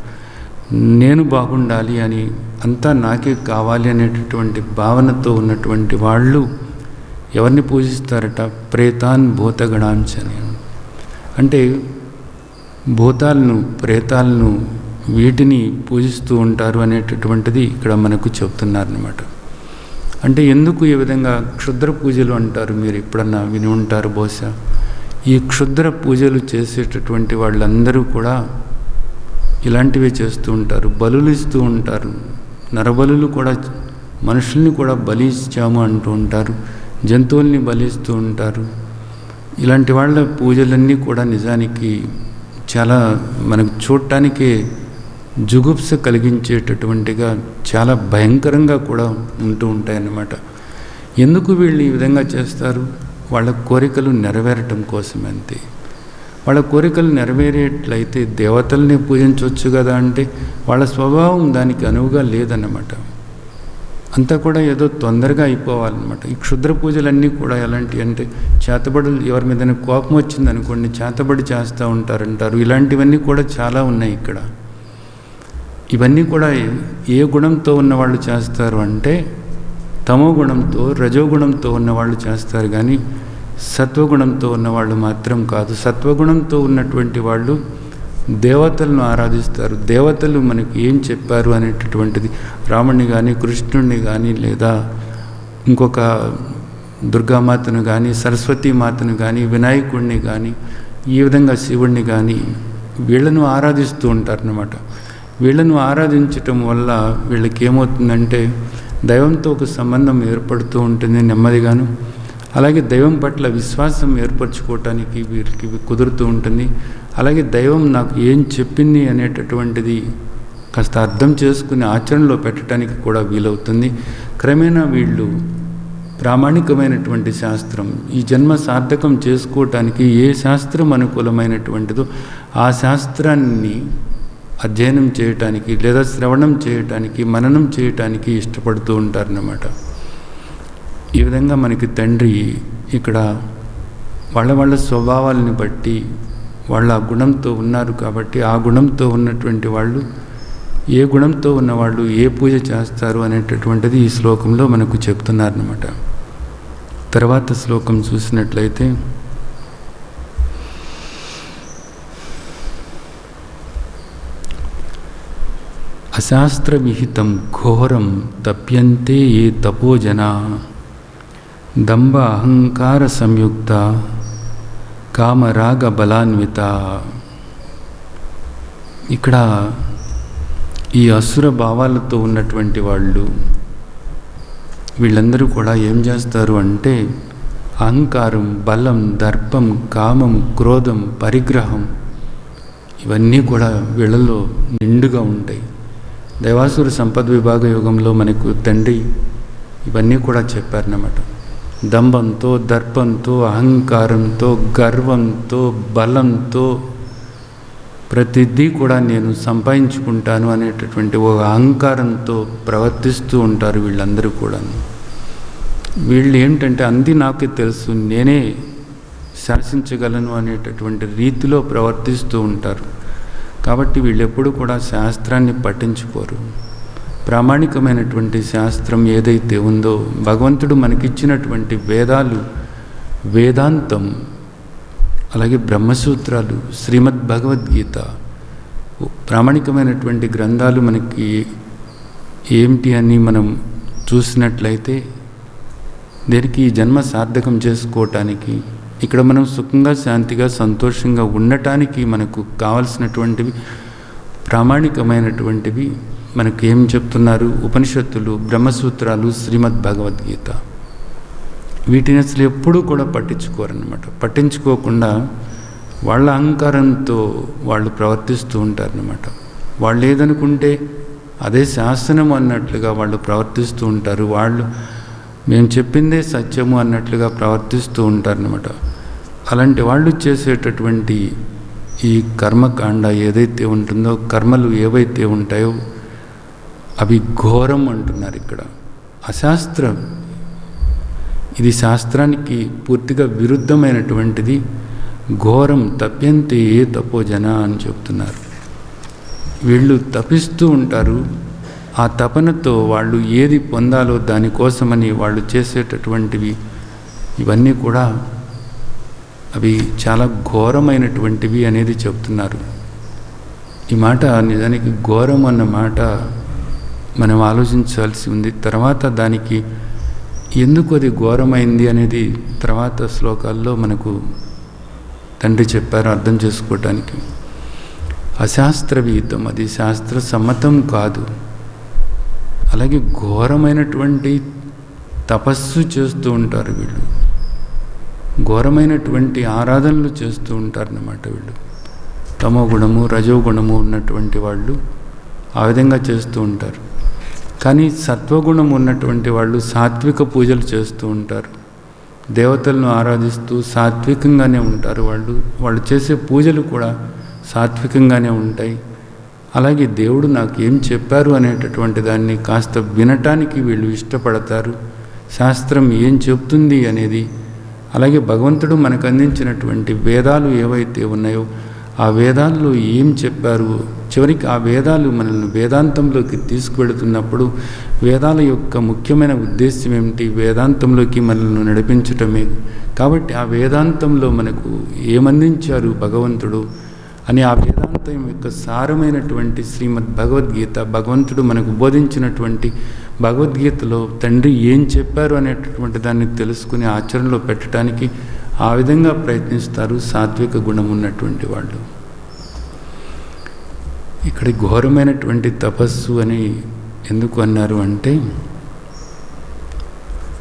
నేను బాగుండాలి అని, అంతా నాకే కావాలి అనేటటువంటి భావనతో ఉన్నటువంటి వాళ్ళు ఎవరిని పూజిస్తారట? ప్రేతాన్ భూతగణాంశని. అంటే భూతాలను, ప్రేతాలను, వీటిని పూజిస్తూ ఉంటారు అనేటటువంటిది ఇక్కడ మనకు చెప్తున్నారన్నమాట. అంటే ఎందుకు ఈ విధంగా క్షుద్ర పూజలు అంటారు? మీరు ఎప్పుడన్నా విని ఉంటారు బహుశా. ఈ క్షుద్ర పూజలు చేసేటటువంటి వాళ్ళందరూ కూడా ఇలాంటివే చేస్తూ ఉంటారు. బలులు ఇస్తూ ఉంటారు. నరబలులు కూడా, మనుషుల్ని కూడా బలి ఇచ్చాము అంటూ ఉంటారు, జంతువుల్ని బలిస్తూ ఉంటారు. ఇలాంటి వాళ్ళ పూజలన్నీ కూడా నిజానికి చాలా మనకు చూడటానికే జుగుప్స కలిగించేటటువంటిగా, చాలా భయంకరంగా కూడా ఉంటూ ఉంటాయన్నమాట. ఎందుకు వీళ్ళు ఈ విధంగా చేస్తారు? వాళ్ళ కోరికలు నెరవేరటం కోసమే, అంతే. వాళ్ళ కోరికలు నెరవేరేట్లయితే దేవతల్ని పూజించవచ్చు కదా అంటే వాళ్ళ స్వభావం దానికి అనువుగా లేదన్నమాట. అంతా కూడా ఏదో తొందరగా అయిపోవాలన్నమాట. ఈ క్షుద్ర పూజలన్నీ కూడా ఎలాంటివి అంటే చేతబడులు, ఎవరి మీదైనా కోపం వచ్చిందనుకోండి చేతబడి చేస్తూ ఉంటారంటారు. ఇలాంటివన్నీ కూడా చాలా ఉన్నాయి ఇక్కడ. ఇవన్నీ కూడా ఏ గుణంతో ఉన్నవాళ్ళు చేస్తారు అంటే తమో గుణంతో, రజోగుణంతో ఉన్నవాళ్ళు చేస్తారు, కానీ సత్వగుణంతో ఉన్నవాళ్ళు మాత్రం కాదు. సత్వగుణంతో ఉన్నటువంటి వాళ్ళు దేవతలను ఆరాధిస్తారు. దేవతలు మనకి ఏం చెప్పారు అనేటటువంటిది, రాముడిని కానీ, కృష్ణుడిని కానీ, లేదా ఇంకొక దుర్గామాతను కానీ, సరస్వతీమాతను కానీ, వినాయకుడిని కానీ, ఈ విధంగా శివుడిని కానీ వీళ్ళను ఆరాధిస్తూ ఉంటారన్నమాట. వీళ్ళను ఆరాధించటం వల్ల వీళ్ళకి ఏమవుతుందంటే దైవంతో ఒక సంబంధం ఏర్పడుతూ ఉంటుంది నెమ్మదిగాను. అలాగే దైవం పట్ల విశ్వాసం ఏర్పరచుకోవటానికి వీరికి కుదురుతూ ఉంటుంది. అలాగే దైవం నాకు ఏం చెప్పింది అనేటటువంటిది కాస్త అర్థం చేసుకుని ఆచరణలో పెట్టడానికి కూడా వీలవుతుంది. క్రమేణా వీళ్ళు ప్రామాణికమైనటువంటి శాస్త్రం, ఈ జన్మ సార్థకం చేసుకోవటానికి ఏ శాస్త్రం అనుకూలమైనటువంటిదో ఆ శాస్త్రాన్ని అధ్యయనం చేయటానికి లేదా శ్రవణం చేయటానికి, మననం చేయటానికి ఇష్టపడుతూ ఉంటారన్నమాట. ఈ విధంగా మనకి తండ్రి ఇక్కడ వాళ్ళ స్వభావాలని బట్టి వాళ్ళ ఆ గుణంతో ఉన్నారు కాబట్టి ఆ గుణంతో ఉన్నటువంటి వాళ్ళు, ఏ గుణంతో ఉన్నవాళ్ళు ఏ పూజ చేస్తారు అనేటటువంటిది ఈ శ్లోకంలో మనకు చెప్తున్నారన్నమాట. తర్వాత శ్లోకం చూసినట్లయితే అశాస్త్ర విహితం ఘోరం తప్యంతే ఏ తపోజనా దంభ అహంకార సంయుక్త కామరాగ బలాన్విత. ఇక్కడ ఈ అసుర భావాలతో ఉన్నటువంటి వాళ్ళు వీళ్ళందరూ కూడా ఏం చేస్తారు అంటే అహంకారం, బలం, దర్పం, కామం, క్రోధం, పరిగ్రహం ఇవన్నీ కూడా వీళ్ళలో నిండుగా ఉంటాయి. దైవాసుర సంపద్విభాగ యుగంలో మనకు తండ్రి ఇవన్నీ కూడా చెప్పారన్నమాట. దంభంతో, దర్పంతో, అహంకారంతో, గర్వంతో, బలంతో ప్రతిదీ కూడా నేను సంపాదించుకుంటాను అనేటటువంటి ఒక అహంకారంతో ప్రవర్తిస్తూ ఉంటారు వీళ్ళందరూ కూడా. వీళ్ళు ఏంటంటే అంది నాకే తెలుసు, నేనే శాసించగలను అనేటటువంటి రీతిలో ప్రవర్తిస్తూ ఉంటారు. కాబట్టి వీళ్ళు ఎప్పుడు కూడా శాస్త్రాన్ని పట్టించుకోరు. ప్రామాణికమైనటువంటి శాస్త్రం ఏదైతే ఉందో, భగవంతుడు మనకిచ్చినటువంటి వేదాలు, వేదాంతం, అలాగే బ్రహ్మసూత్రాలు, శ్రీమద్ భగవద్గీత, ప్రామాణికమైనటువంటి గ్రంథాలు మనకి ఏమిటి అని మనం చూసినట్లయితే దీనికి ఈ జన్మ సార్థకం చేసుకోవటానికి, ఇక్కడ మనం సుఖంగా శాంతిగా సంతోషంగా ఉండటానికి మనకు కావలసినటువంటివి ప్రామాణికమైనటువంటివి మనకు ఏం చెప్తున్నారు? ఉపనిషత్తులు, బ్రహ్మసూత్రాలు, శ్రీమద్ భగవద్గీత. వీటిని అసలు ఎప్పుడూ కూడా పట్టించుకోరన్నమాట. పట్టించుకోకుండా వాళ్ళ అహంకారంతో వాళ్ళు ప్రవర్తిస్తూ ఉంటారన్నమాట. వాళ్ళు ఏదనుకుంటే అదే శాసనం అన్నట్లుగా వాళ్ళు ప్రవర్తిస్తూ ఉంటారు. వాళ్ళు మేము చెప్పిందే సత్యము అన్నట్లుగా ప్రవర్తిస్తూ ఉంటారన్నమాట. అలాంటి వాళ్ళు చేసేటటువంటి ఈ కర్మకాండ ఏదైతే ఉంటుందో, కర్మలు ఏవైతే ఉంటాయో అవి ఘోరం అంటున్నారు ఇక్కడ. అశాస్త్రం. ఇది శాస్త్రానికి పూర్తిగా విరుద్ధమైనటువంటిది. ఘోరం. తప్యంతే ఏ తపో జన అని చెప్తున్నారు. వీళ్ళు తపిస్తూ ఉంటారు. ఆ తపనతో వాళ్ళు ఏది పొందాలో దానికోసమని వాళ్ళు చేసేటటువంటివి ఇవన్నీ కూడా అవి చాలా ఘోరమైనటువంటివి అనేది చెప్తున్నారు. ఈ మాట నిజానికి ఘోరం అన్న మాట మనం ఆలోచించాల్సి ఉంది. తర్వాత దానికి ఎందుకు అది ఘోరమైంది అనేది తర్వాత శ్లోకాల్లో మనకు తండ్రి చెప్పారు అర్థం చేసుకోవటానికి. అశాస్త్రవిహితం, అది శాస్త్ర సమ్మతం కాదు. అలాగే ఘోరమైనటువంటి తపస్సు చేస్తూ ఉంటారు వీళ్ళు. ఘోరమైనటువంటి ఆరాధనలు చేస్తూ ఉంటారన్నమాట వీళ్ళు. తమో గుణము, రజో గుణము ఉన్నటువంటి వాళ్ళు ఆ విధంగా చేస్తూ ఉంటారు. కానీ సత్వగుణం ఉన్నటువంటి వాళ్ళు సాత్విక పూజలు చేస్తూ ఉంటారు. దేవతలను ఆరాధిస్తూ సాత్వికంగానే ఉంటారు. వాళ్ళు చేసే పూజలు కూడా సాత్వికంగానే ఉంటాయి. అలాగే దేవుడు నాకు ఏం చెప్పారు అనేటటువంటి దాన్ని కాస్త వినటానికి వీళ్ళు ఇష్టపడతారు. శాస్త్రం ఏం చెప్తుంది అనేది, అలాగే భగవంతుడు మనకు అందించినటువంటి వేదాలు ఏవైతే ఉన్నాయో ఆ వేదాల్లో ఏం చెప్పారు, చివరికి ఆ వేదాలు మనల్ని వేదాంతంలోకి తీసుకువెళుతున్నప్పుడు వేదాల యొక్క ముఖ్యమైన ఉద్దేశ్యం ఏమిటి? వేదాంతంలోకి మనల్ని నడిపించటమే. కాబట్టి ఆ వేదాంతంలో మనకు ఏమందించారు భగవంతుడు అని ఆ వేదాంతం యొక్క సారమైనటువంటి శ్రీమద్ భగవద్గీత, భగవంతుడు మనకు బోధించినటువంటి భగవద్గీతలో తండ్రి ఏం చెప్పారు అనేటటువంటి దాన్ని తెలుసుకుని ఆచరణలో పెట్టడానికి ఆ విధంగా ప్రయత్నిస్తారు సాత్విక గుణం ఉన్నటువంటి వాళ్ళు. ఇక్కడ ఘోరమైనటువంటి తపస్సు అని ఎందుకు అన్నారు అంటే,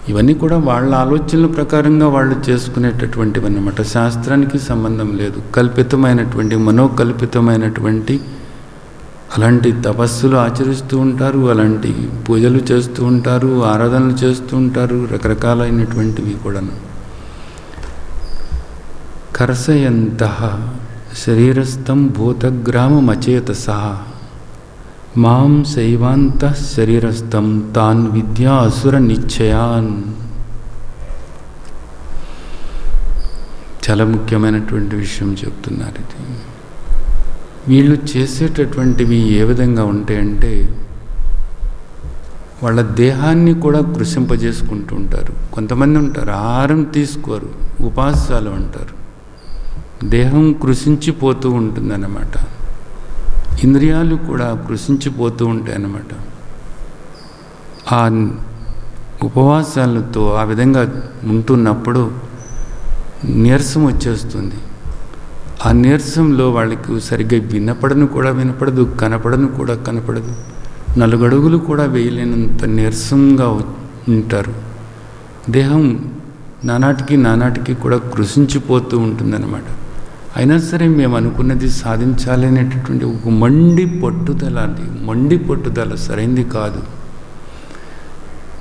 ఇవన్నీ కూడా వాళ్ళ ఆలోచనల ప్రకారంగా వాళ్ళు చేసుకునేటటువంటివి అన్నమాట. శాస్త్రానికి సంబంధం లేదు. కల్పితమైనటువంటి, మనోకల్పితమైనటువంటి అలాంటి తపస్సులు ఆచరిస్తూ ఉంటారు, అలాంటి పూజలు చేస్తూ ఉంటారు, ఆరాధనలు చేస్తూ ఉంటారు, రకరకాలైనటువంటివి కూడాను. కర్షయంతః శరీరస్థం భూతగ్రామమచేతసః మాం శైవాంతః శరీరస్థం తాన్ విద్యా అసుర నిశ్చయాన్. చాలా ముఖ్యమైనటువంటి విషయం చెప్తున్నారు. ఇది వీళ్ళు చేసేటటువంటివి ఏ విధంగా ఉంటాయంటే, వాళ్ళ దేహాన్ని కూడా కృషింపజేసుకుంటూ ఉంటారు. కొంతమంది ఉంటారు ఆహారం తీసుకోరు, ఉపాసాలు అంటారు. దేహం కృషించిపోతూ ఉంటుందన్నమాట. ఇంద్రియాలు కూడా కృషించిపోతూ ఉంటాయన్నమాట. ఆ ఉపవాసాలతో ఆ విధంగా ఉంటున్నప్పుడు నీరసం వచ్చేస్తుంది. ఆ నీరసంలో వాళ్ళకి సరిగ్గా వినపడను కూడా వినపడదు, కనపడను కూడా కనపడదు. 4 అడుగులు కూడా వేయలేనంత నీరసంగా ఉంటారు. దేహం నానాటికి కూడా కృషించిపోతూ ఉంటుందన్నమాట. అయినా సరే మేము అనుకున్నది సాధించాలి అనేటటువంటి ఒక మొండి పట్టుదల, అది మొండి పట్టుదల సరైంది కాదు.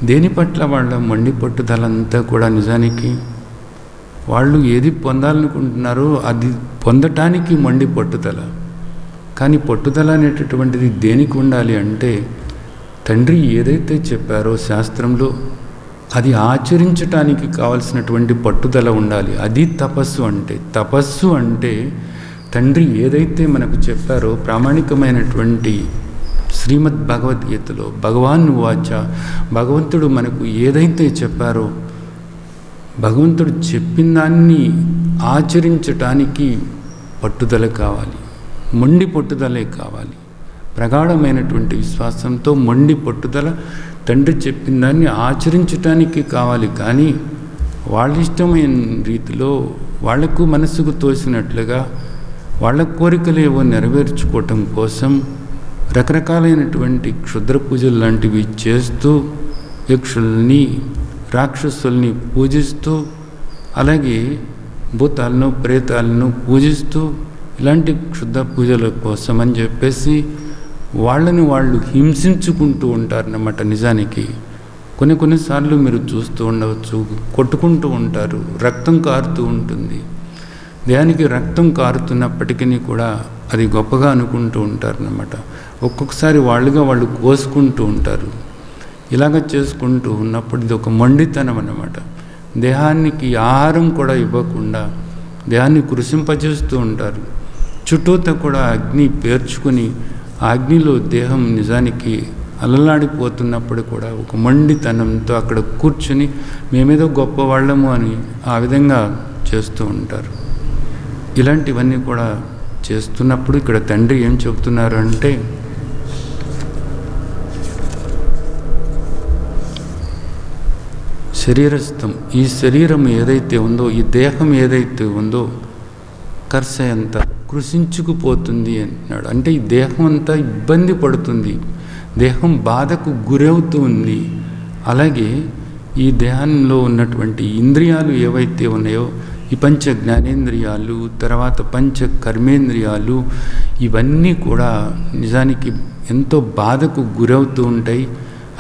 దేని పట్ల వాళ్ళ మొండి పట్టుదల అంతా కూడా నిజానికి వాళ్ళు ఏది పొందాలనుకుంటున్నారో అది పొందటానికి మొండి పట్టుదల. కానీ పట్టుదల అనేటటువంటిది దేనికి ఉండాలి అంటే, తండ్రి ఏదైతే చెప్పారో శాస్త్రంలో అది ఆచరించటానికి కావలసినటువంటి పట్టుదల ఉండాలి. అది తపస్సు అంటే. తపస్సు అంటే తండ్రి ఏదైతే మనకు చెప్పారో ప్రామాణికమైనటువంటి శ్రీమద్ భగవద్గీతలో భగవాన్ వాచ, భగవంతుడు మనకు ఏదైతే చెప్పారో భగవంతుడు చెప్పిన దాన్ని ఆచరించటానికి పట్టుదల కావాలి. మొండి పట్టుదలే కావాలి. ప్రగాఢమైనటువంటి విశ్వాసంతో మొండి పట్టుదల తండ్రి చెప్పిన దాన్ని ఆచరించటానికి కావాలి. కానీ వాళ్ళ ఇష్టమైన రీతిలో వాళ్లకు మనసుకు తోసినట్లుగా వాళ్ళ కోరికలు ఏవో నెరవేర్చుకోవటం కోసం రకరకాలైనటువంటి క్షుద్ర పూజలు లాంటివి చేస్తూ యక్షుల్ని రాక్షసుల్ని పూజిస్తూ అలాగే భూతాలను ప్రేతాలను పూజిస్తూ ఇలాంటి క్షుద్ర పూజల కోసం అని చెప్పేసి వాళ్ళని వాళ్ళు హింసించుకుంటూ ఉంటారన్నమాట. నిజానికి కొన్నిసార్లు మీరు చూస్తూ ఉండవచ్చు, కొట్టుకుంటూ ఉంటారు, రక్తం కారుతూ ఉంటుంది. దేహానికి రక్తం కారుతున్నప్పటికీ కూడా అది గొప్పగా అనుకుంటూ ఉంటారన్నమాట. ఒక్కొక్కసారి వాళ్ళు కోసుకుంటూ ఉంటారు. ఇలాగ చేసుకుంటూ ఉన్నప్పుడు ఇది ఒక మొండితనం అన్నమాట. దేహానికి ఆహారం కూడా ఇవ్వకుండా దేహాన్ని కృషింపజేస్తూ ఉంటారు. చుట్టూతో కూడా అగ్ని పేర్చుకుని ఆ అగ్నిలో దేహం నిజానికి అలలాడిపోతున్నప్పుడు కూడా ఒక మొండితనంతో అక్కడ కూర్చుని మేమేదో గొప్పవాళ్ళము అని ఆ విధంగా చేస్తూ ఉంటారు. ఇలాంటివన్నీ కూడా చేస్తున్నప్పుడు ఇక్కడ తండ్రి ఏం చెబుతున్నారు అంటే, శరీరస్థం, ఈ శరీరం ఏదైతే ఉందో, ఈ దేహం ఏదైతే ఉందో కర్షయంతా కృషించుకుపోతుంది అన్నాడు. అంటే ఈ దేహం అంతా ఇబ్బంది పడుతుంది, దేహం బాధకు గురవుతూ ఉంది. అలాగే ఈ దేహంలో ఉన్నటువంటి ఇంద్రియాలు ఏవైతే ఉన్నాయో, ఈ పంచ జ్ఞానేంద్రియాలు, తర్వాత పంచ కర్మేంద్రియాలు, ఇవన్నీ కూడా నిజానికి ఎంతో బాధకు గురవుతూ ఉంటాయి.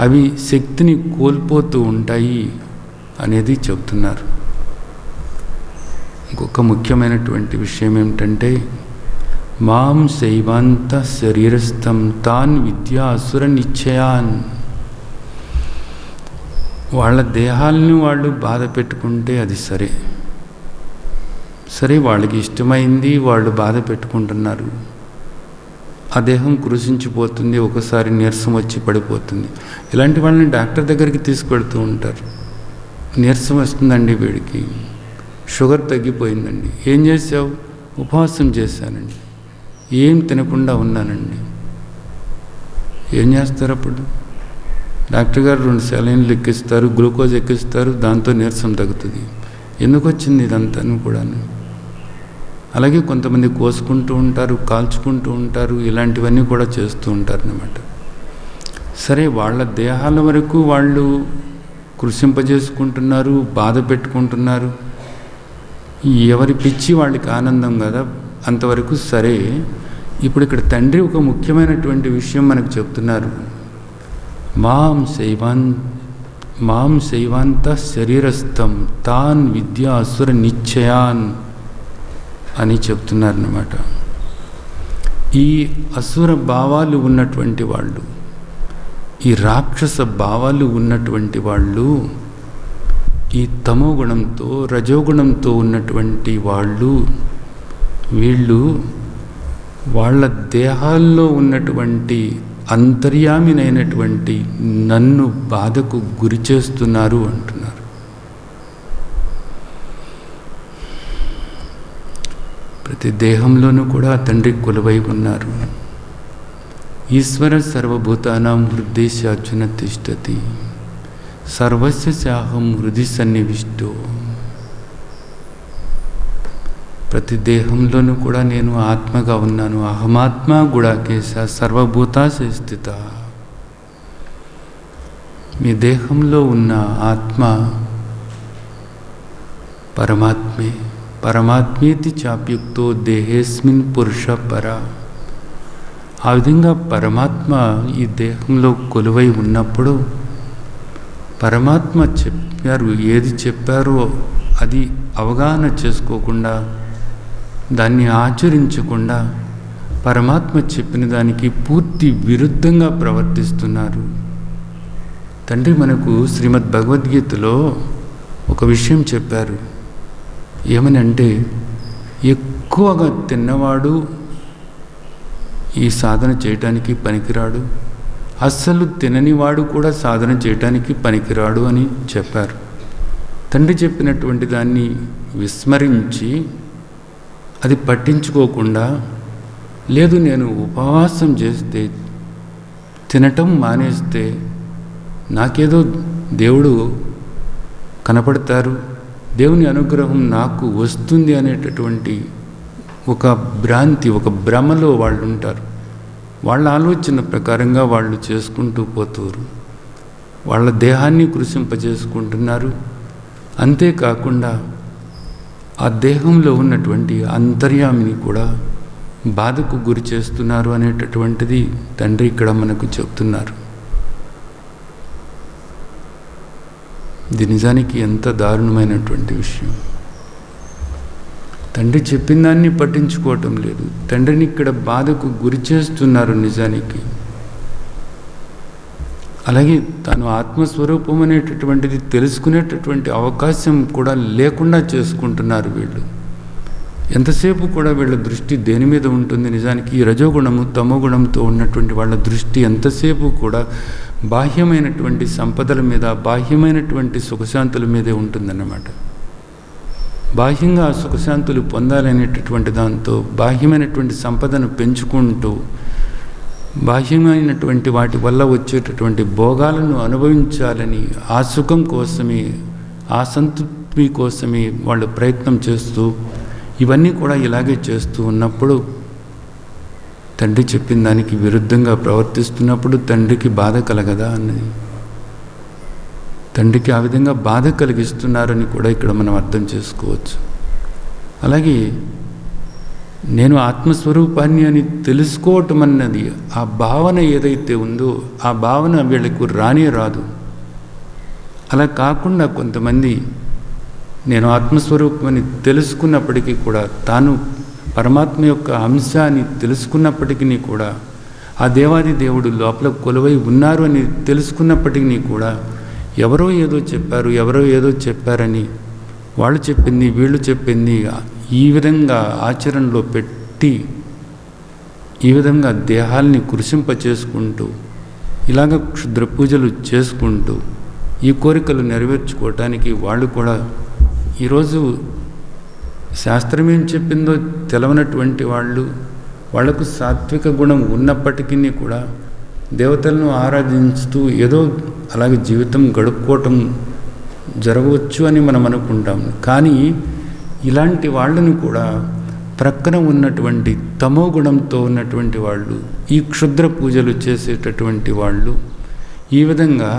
అవి శక్తిని కోల్పోతూ ఉంటాయి అనేది చెప్తున్నారు. ఇంకొక ముఖ్యమైనటువంటి విషయం ఏమిటంటే, మాం శైవాంత శరీరస్థం తాన్ విద్యా అసుర నిశ్చయాన్. వాళ్ళ దేహాలని వాళ్ళు బాధ పెట్టుకుంటే అది సరే వాళ్ళకి ఇష్టమైంది వాళ్ళు బాధ పెట్టుకుంటున్నారు. ఆ దేహం కృషించిపోతుంది, ఒకసారి నీరసం వచ్చి పడిపోతుంది. ఇలాంటి వాళ్ళని డాక్టర్ దగ్గరికి తీసుకెడుతూ ఉంటారు. నీరసం వస్తుందండి, వీడికి షుగర్ తగ్గిపోయిందండి. ఏం చేసావు? ఉపవాసం చేశానండి, ఏం తినకుండా ఉన్నానండి. ఏం చేస్తారు అప్పుడు? డాక్టర్ గారు 2 సెలైన్లు ఎక్కిస్తారు, గ్లూకోజ్ ఎక్కిస్తారు, దాంతో నీరసం తగ్గుతుంది. ఎందుకు వచ్చింది ఇదంతాను కూడాను? అలాగే కొంతమంది కోసుకుంటూ ఉంటారు, కాల్చుకుంటూ ఉంటారు, ఇలాంటివన్నీ కూడా చేస్తూ ఉంటారు అన్నమాట. సరే, వాళ్ళ దేహాల వరకు వాళ్ళు కృషింపజేసుకుంటున్నారు, బాధ పెట్టుకుంటున్నారు. ఎవరి పిచ్చి వాళ్ళకి ఆనందం కదా, అంతవరకు సరే. ఇప్పుడు ఇక్కడ తండ్రి ఒక ముఖ్యమైనటువంటి విషయం మనకు చెప్తున్నారు. మాం శైవాంత శరీరస్థం తాన్ విద్యా అసుర నిశ్చయాన్ అని చెప్తున్నారన్నమాట. ఈ అసుర భావాలు ఉన్నటువంటి వాళ్ళు, ఈ రాక్షస భావాలు ఉన్నటువంటి వాళ్ళు, ఈ తమోగుణంతో రజోగుణంతో ఉన్నటువంటి వాళ్ళు, వీళ్ళు వాళ్ళ దేహాల్లో ఉన్నటువంటి అంతర్యామినైనటువంటి నన్ను బాధకు గురి చేస్తున్నారు అంటున్నారు. ప్రతి దేహంలోనూ కూడా తండ్రి కొలువై ఉన్నారు. ఈశ్వర సర్వభూతానాం హృదయేశార్జున తిష్టతి సర్వస్య చాహం హృది సన్నివిష్టో. ప్రతి దేహంలోనూ కూడా నేను ఆత్మగా ఉన్నాను. అహమాత్మ గుడాకేశ సర్వభూతాశ స్థిత. మీ దేహంలో ఉన్న ఆత్మ పరమాత్మే. పరమాత్మేతి చాప్యుక్తో దేహేస్మిన్ పురుష పర. ఆ విధంగా పరమాత్మ ఈ దేహంలో కొలువై ఉన్నప్పుడు పరమాత్మ చెప్పారు, ఏది చెప్పారో అది అవగాహన చేసుకోకుండా, దాన్ని ఆచరించకుండా పరమాత్మ చెప్పిన దానికి పూర్తి విరుద్ధంగా ప్రవర్తిస్తున్నారు. తండ్రి మనకు శ్రీమద్ భగవద్గీతలో ఒక విషయం చెప్పారు. ఏమని అంటే, ఎక్కువగా తిన్నవాడు ఈ సాధన చేయటానికి పనికిరాడు, అస్సలు తిననివాడు కూడా సాధన చేయటానికి పనికిరాడు అని చెప్పారు. తండ్రి చెప్పినటువంటి దాన్ని విస్మరించి, అది పట్టించుకోకుండా, లేదు నేను ఉపవాసం చేస్తే, తినటం మానేస్తే నాకేదో దేవుడు కనపడతారు, దేవుని అనుగ్రహం నాకు వస్తుంది అనేటటువంటి ఒక భ్రాంతి, ఒక భ్రమలో వాళ్ళు ఉంటారు. వాళ్ళ ఆలోచన ప్రకారంగా వాళ్ళు చేసుకుంటూ పోతారు. వాళ్ళ దేహాన్ని కృషింపజేసుకుంటున్నారు. అంతేకాకుండా ఆ దేహంలో ఉన్నటువంటి అంతర్యామిని కూడా బాధకు గురి చేస్తున్నారు అనేటటువంటిది తండ్రి ఇక్కడ మనకు చెప్తున్నారు. ఇది నిజానికి ఎంత దారుణమైనటువంటి విషయం. తండ్రి చెప్పిన దాన్ని పట్టించుకోవటం లేదు. తండ్రిని ఇక్కడ బాధకు గురి చేస్తున్నారు నిజానికి. అలాగే తాను ఆత్మస్వరూపం అనేటటువంటిది తెలుసుకునేటటువంటి అవకాశం కూడా లేకుండా చేసుకుంటున్నారు వీళ్ళు. ఎంతసేపు కూడా వీళ్ళ దృష్టి దేని మీద ఉంటుంది? నిజానికి ఈ రజోగుణము తమోగుణంతో ఉన్నటువంటి వాళ్ళ దృష్టి ఎంతసేపు కూడా బాహ్యమైనటువంటి సంపదల మీద, బాహ్యమైనటువంటి సుఖశాంతుల మీదే ఉంటుందన్నమాట. బాహ్యంగా సుఖశాంతులు పొందాలనేటటువంటి దాంతో బాహ్యమైనటువంటి సంపదను పెంచుకుంటూ బాహ్యమైనటువంటి వాటి వల్ల వచ్చేటటువంటి భోగాలను అనుభవించాలని, ఆ సుఖం కోసమే, ఆ సంతృప్తి కోసమే వాళ్ళు ప్రయత్నం చేస్తూ ఇవన్నీ కూడా ఇలాగే చేస్తూ ఉన్నప్పుడు తండ్రి చెప్పిన దానికి విరుద్ధంగా ప్రవర్తిస్తున్నప్పుడు తండ్రికి బాధ కలగదా అన్నది. తండ్రికి ఆ విధంగా బాధ కలిగిస్తున్నారని కూడా ఇక్కడ మనం అర్థం చేసుకోవచ్చు. అలాగే నేను ఆత్మస్వరూపాన్ని అని తెలుసుకోవటం అన్నది, ఆ భావన ఏదైతే ఉందో ఆ భావన వీళ్ళకు రానే రాదు. అలా కాకుండా కొంతమంది నేను ఆత్మస్వరూపమని తెలుసుకున్నప్పటికీ కూడా, తాను పరమాత్మ యొక్క అంశ అని తెలుసుకున్నప్పటికీ కూడా, ఆ దేవాది దేవుడు లోపల కొలువై ఉన్నారు అని తెలుసుకున్నప్పటికీ కూడా ఎవరో ఏదో చెప్పారు, ఎవరో ఏదో చెప్పారని వాళ్ళు చెప్పింది వీళ్ళు చెప్పింది ఈ విధంగా ఆచరణలో పెట్టి ఈ విధంగా దేహాల్ని కృషింపచేసుకుంటూ ఇలాగ క్షుద్ర పూజలు చేసుకుంటూ ఈ కోరికలు నెరవేర్చుకోవటానికి వాళ్ళు కూడా ఈరోజు శాస్త్రం ఏం చెప్పిందో తెలవనటువంటి వాళ్ళు, వాళ్లకు సాత్విక గుణం ఉన్నప్పటికీ కూడా దేవతలను ఆరాధించుతూ ఏదో అలాగే జీవితం గడుపుకోవటం జరగవచ్చు అని మనం అనుకుంటాం. కానీ ఇలాంటి వాళ్ళని కూడా ప్రక్కన ఉన్నటువంటి తమో గుణంతో ఉన్నటువంటి వాళ్ళు, ఈ క్షుద్ర పూజలు చేసేటటువంటి వాళ్ళు, ఈ విధంగా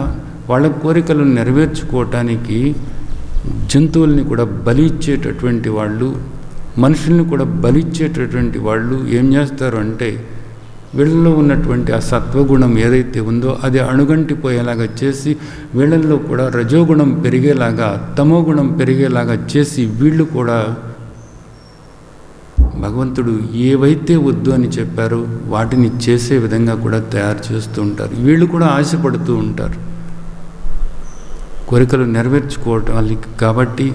వాళ్ళ కోరికలను నెరవేర్చుకోవటానికి జంతువుల్ని కూడా బలి ఇచ్చేటటువంటి వాళ్ళు, మనుషుల్ని కూడా బలి ఇచ్చేటటువంటి వాళ్ళు ఏం చేస్తారు అంటే, వీళ్ళలో ఉన్నటువంటి ఆ సత్వగుణం ఏదైతే ఉందో అది అణుగంటిపోయేలాగా చేసి వీళ్ళల్లో కూడా రజోగుణం పెరిగేలాగా, తమోగుణం పెరిగేలాగా చేసి వీళ్ళు కూడా భగవంతుడు ఏవైతే వద్దు అని చెప్పారో వాటిని చేసే విధంగా కూడా తయారు చేస్తూ ఉంటారు. వీళ్ళు కూడా ఆశపడుతూ ఉంటారు కోరికలు నెరవేర్చుకోవటం వాళ్ళకి. కాబట్టి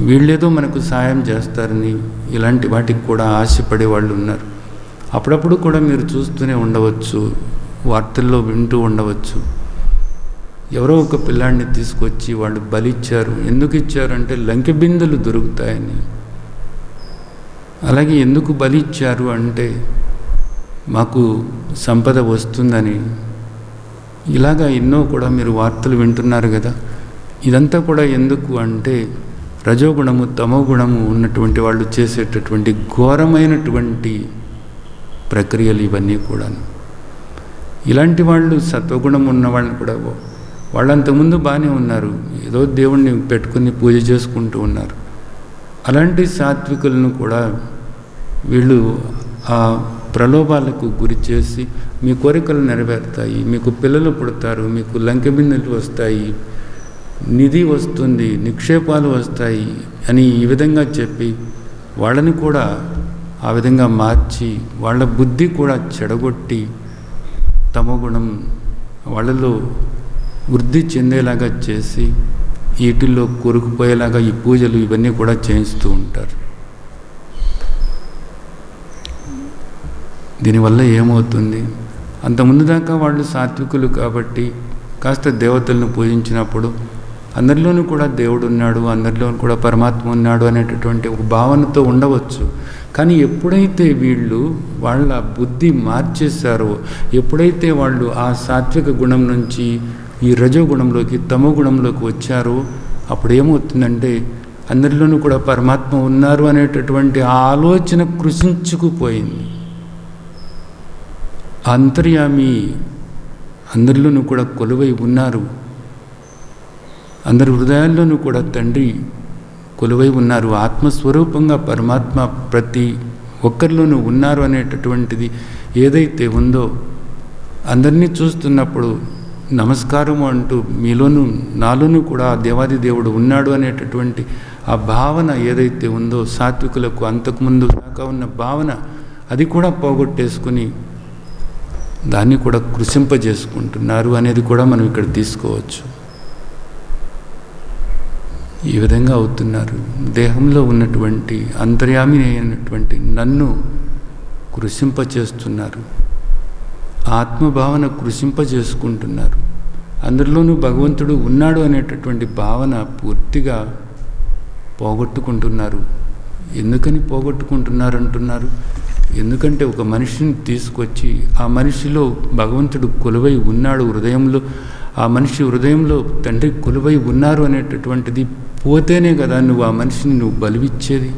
వీళ్ళేదో మనకు సాయం చేస్తారని ఇలాంటి వాటికి కూడా ఆశపడే వాళ్ళు ఉన్నారు. అప్పుడప్పుడు కూడా మీరు చూస్తూనే ఉండవచ్చు, వార్తల్లో వింటూ ఉండవచ్చు, ఎవరో ఒక పిల్లాడిని తీసుకొచ్చి వాళ్ళు బలిచ్చారు. ఎందుకు ఇచ్చారంటే లంకె బిందెలు దొరుకుతాయని. అలాగే ఎందుకు బలిచ్చారు అంటే మాకు సంపద వస్తుందని. ఇలాగా ఎన్నో కూడా మీరు వార్తలు వింటున్నారు కదా. ఇదంతా కూడా ఎందుకు అంటే రజోగుణము తమోగుణము ఉన్నటువంటి వాళ్ళు చేసేటటువంటి ఘోరమైనటువంటి ప్రక్రియలు ఇవన్నీ కూడా. ఇలాంటి వాళ్ళు సత్వగుణం ఉన్న వాళ్ళని కూడా వాళ్ళంతకుముందు బాగానే ఉన్నారు, ఏదో దేవుణ్ణి పెట్టుకుని పూజ చేసుకుంటూ ఉన్నారు. అలాంటి సాత్వికులను కూడా వీళ్ళు ఆ ప్రలోభాలకు గురి చేసి మీ కోరికలు నెరవేరుతాయి, మీకు పిల్లలు పుడతారు, మీకు లంకె బిందెలు వస్తాయి, నిధి వస్తుంది, నిక్షేపాలు వస్తాయి అని ఈ విధంగా చెప్పి వాళ్ళని కూడా ఆ విధంగా మార్చి వాళ్ళ బుద్ధి కూడా చెడగొట్టి తమోగుణం వాళ్ళలో వృద్ధి చెందేలాగా చేసి వీటిల్లో కూరుకుపోయేలాగా ఈ పూజలు ఇవన్నీ కూడా చేయిస్తూ ఉంటారు. దీనివల్ల ఏమవుతుంది, అంతకుముందు దాకా వాళ్ళు సాత్వికులు కాబట్టి కాస్త దేవతలను పూజించినప్పుడు అందరిలోనూ కూడా దేవుడు ఉన్నాడు, అందరిలోనూ కూడా పరమాత్మ ఉన్నాడు అనేటటువంటి ఒక భావనతో ఉండవచ్చు. కానీ ఎప్పుడైతే వీళ్ళు వాళ్ళ బుద్ధి మార్చేశారో, ఎప్పుడైతే వాళ్ళు ఆ సాత్విక గుణం నుంచి ఈ రజోగుణంలోకి తమో గుణంలోకి వచ్చారో అప్పుడు ఏమవుతుందంటే అందరిలోనూ కూడా పరమాత్మ ఉన్నారు అనేటటువంటి ఆలోచన కృషించుకుపోయింది. అంతర్యామి అందరిలోనూ కూడా కొలువై ఉన్నారు, అందరి హృదయాల్లోనూ కూడా తండ్రి కొలువై ఉన్నారు, ఆత్మస్వరూపంగా పరమాత్మ ప్రతి ఒక్కరిలోనూ ఉన్నారు అనేటటువంటిది ఏదైతే ఉందో అందరినీ చూస్తున్నప్పుడు నమస్కారము అంటూ మీలోనూ నాలోనూ కూడా ఆ దేవాది దేవుడు ఉన్నాడు అనేటటువంటి ఆ భావన ఏదైతే ఉందో సాత్వికులకు అంతకుముందు దాకా ఉన్న భావన అది కూడా పోగొట్టేసుకుని దాన్ని కూడా కృషింపజేసుకుంటున్నారు అనేది కూడా మనం ఇక్కడ తీసుకోవచ్చు. ఈ విధంగా అవుతున్నారు. దేహంలో ఉన్నటువంటి అంతర్యామి అయినటువంటి నన్ను కృషింపచేస్తున్నారు, ఆత్మభావన కృషింపజేసుకుంటున్నారు. అందరిలోనూ భగవంతుడు ఉన్నాడు అనేటటువంటి భావన పూర్తిగా పోగొట్టుకుంటున్నారు. ఎందుకని పోగొట్టుకుంటున్నారు అంటున్నారు? ఎందుకంటే ఒక మనిషిని తీసుకొచ్చి ఆ మనిషిలో భగవంతుడు కొలువై ఉన్నాడు హృదయంలో, ఆ మనిషి హృదయంలో తండ్రి కొలువై ఉన్నారు అనేటటువంటిది పోతేనే కదా నువ్వు ఆ మనిషిని నువ్వు బలివిచ్చేది.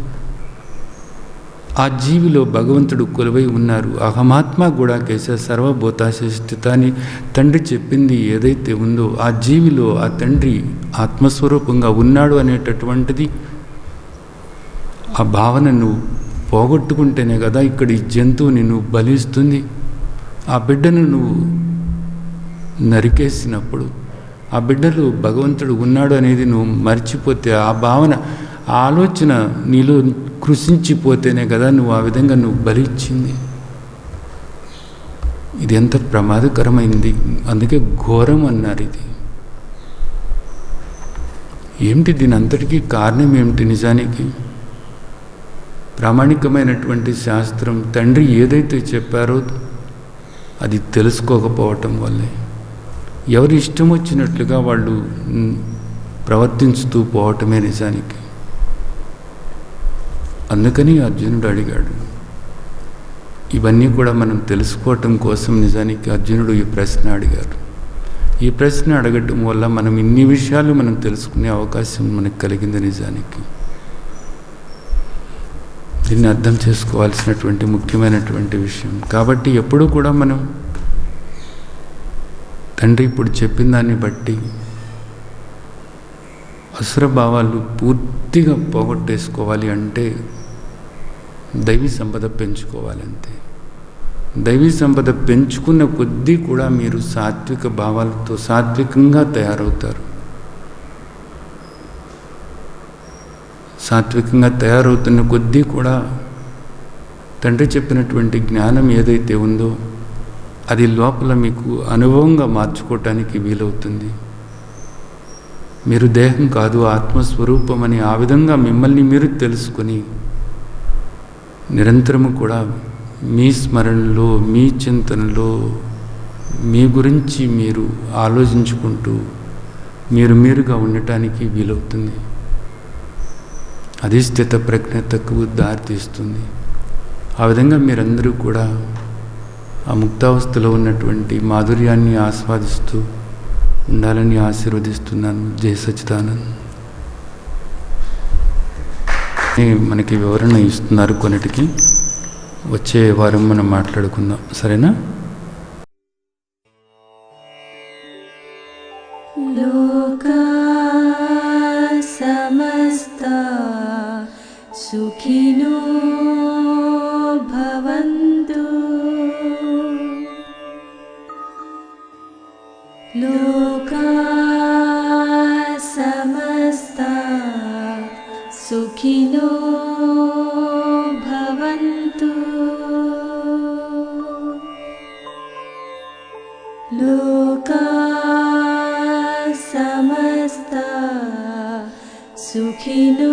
ఆ జీవిలో భగవంతుడు కొలువై ఉన్నారు. అహమాత్మ గుడాకేశ సర్వభూతాశ స్థితాన్ని తండ్రి చెప్పింది ఏదైతే ఉందో ఆ జీవిలో ఆ తండ్రి ఆత్మస్వరూపంగా ఉన్నాడు అనేటటువంటిది ఆ భావన నువ్వు పోగొట్టుకుంటేనే కదా ఇక్కడ ఈ జంతువుని నువ్వు బలిస్తుంది. ఆ బిడ్డను నువ్వు నరికేసినప్పుడు ఆ బిడ్డలో భగవంతుడు ఉన్నాడు అనేది నువ్వు మర్చిపోతే, ఆ భావన ఆ ఆలోచన నీలో కృషించిపోతేనే కదా నువ్వు ఆ విధంగా నువ్వు బలిచ్చింది. ఇది ఎంత ప్రమాదకరమైంది, అందుకే ఘోరం అన్నారు. ఇది ఏమిటి, దీని అంతటికీ కారణం ఏమిటి? నిజానికి ప్రామాణికమైనటువంటి శాస్త్రం తండ్రి ఏదైతే చెప్పారో అది తెలుసుకోకపోవటం వల్లే ఎవరి ఇష్టం వచ్చినట్లుగా వాళ్ళు ప్రవర్తించుతూ పోవటమే నిజానికి. అందుకని అర్జునుడు అడిగాడు. ఇవన్నీ కూడా మనం తెలుసుకోవటం కోసం నిజానికి అర్జునుడు ఈ ప్రశ్న అడిగారు. ఈ ప్రశ్న అడగటం వల్ల మనం ఇన్ని విషయాలు మనం తెలుసుకునే అవకాశం మనకు కలిగింది నిజానికి. దీన్ని అర్థం చేసుకోవాల్సినటువంటి ముఖ్యమైనటువంటి విషయం. కాబట్టి ఎప్పుడూ కూడా మనం తండ్రి ఇప్పుడు చెప్పిన దాన్ని బట్టి అసురభావాలు పూర్తిగా పోగొట్టేసుకోవాలి అంటే దైవీ సంపద పెంచుకోవాలంతే. దైవీ సంపద పెంచుకున్న కొద్దీ కూడా మీరు సాత్విక భావాలతో సాత్వికంగా తయారవుతారు. సాత్వికంగా తయారవుతున్న కొద్దీ కూడా తండ్రి చెప్పినటువంటి జ్ఞానం ఏదైతే ఉందో అది లోపల మీకు అనుభవంగా మార్చుకోవటానికి వీలవుతుంది. మీరు దేహం కాదు ఆత్మస్వరూపం అని ఆ విధంగా మిమ్మల్ని మీరు తెలుసుకొని నిరంతరము కూడా మీ స్మరణలో మీ చింతనలో మీ గురించి మీరు ఆలోచించుకుంటూ మీరుగా ఉండటానికి వీలవుతుంది. అది స్థిత ప్రజ్ఞతకు దారితీస్తుంది. ఆ విధంగా మీరందరూ కూడా ఆ ముక్తావస్థలో ఉన్నటువంటి మాధుర్యాన్ని ఆస్వాదిస్తూ ఉండాలని ఆశీర్వదిస్తున్నాను. జై సచ్చిదానంద్. మనకి వివరణ ఇస్తున్నారు కొన్నిటికి. వచ్చే వారం మనం మాట్లాడుకుందాం, సరేనా? లోకా సమస్తా సుఖినో భవంతు. లోకా సమస్తా సుఖినో భవంతు. లోకా సమస్తా సుఖినో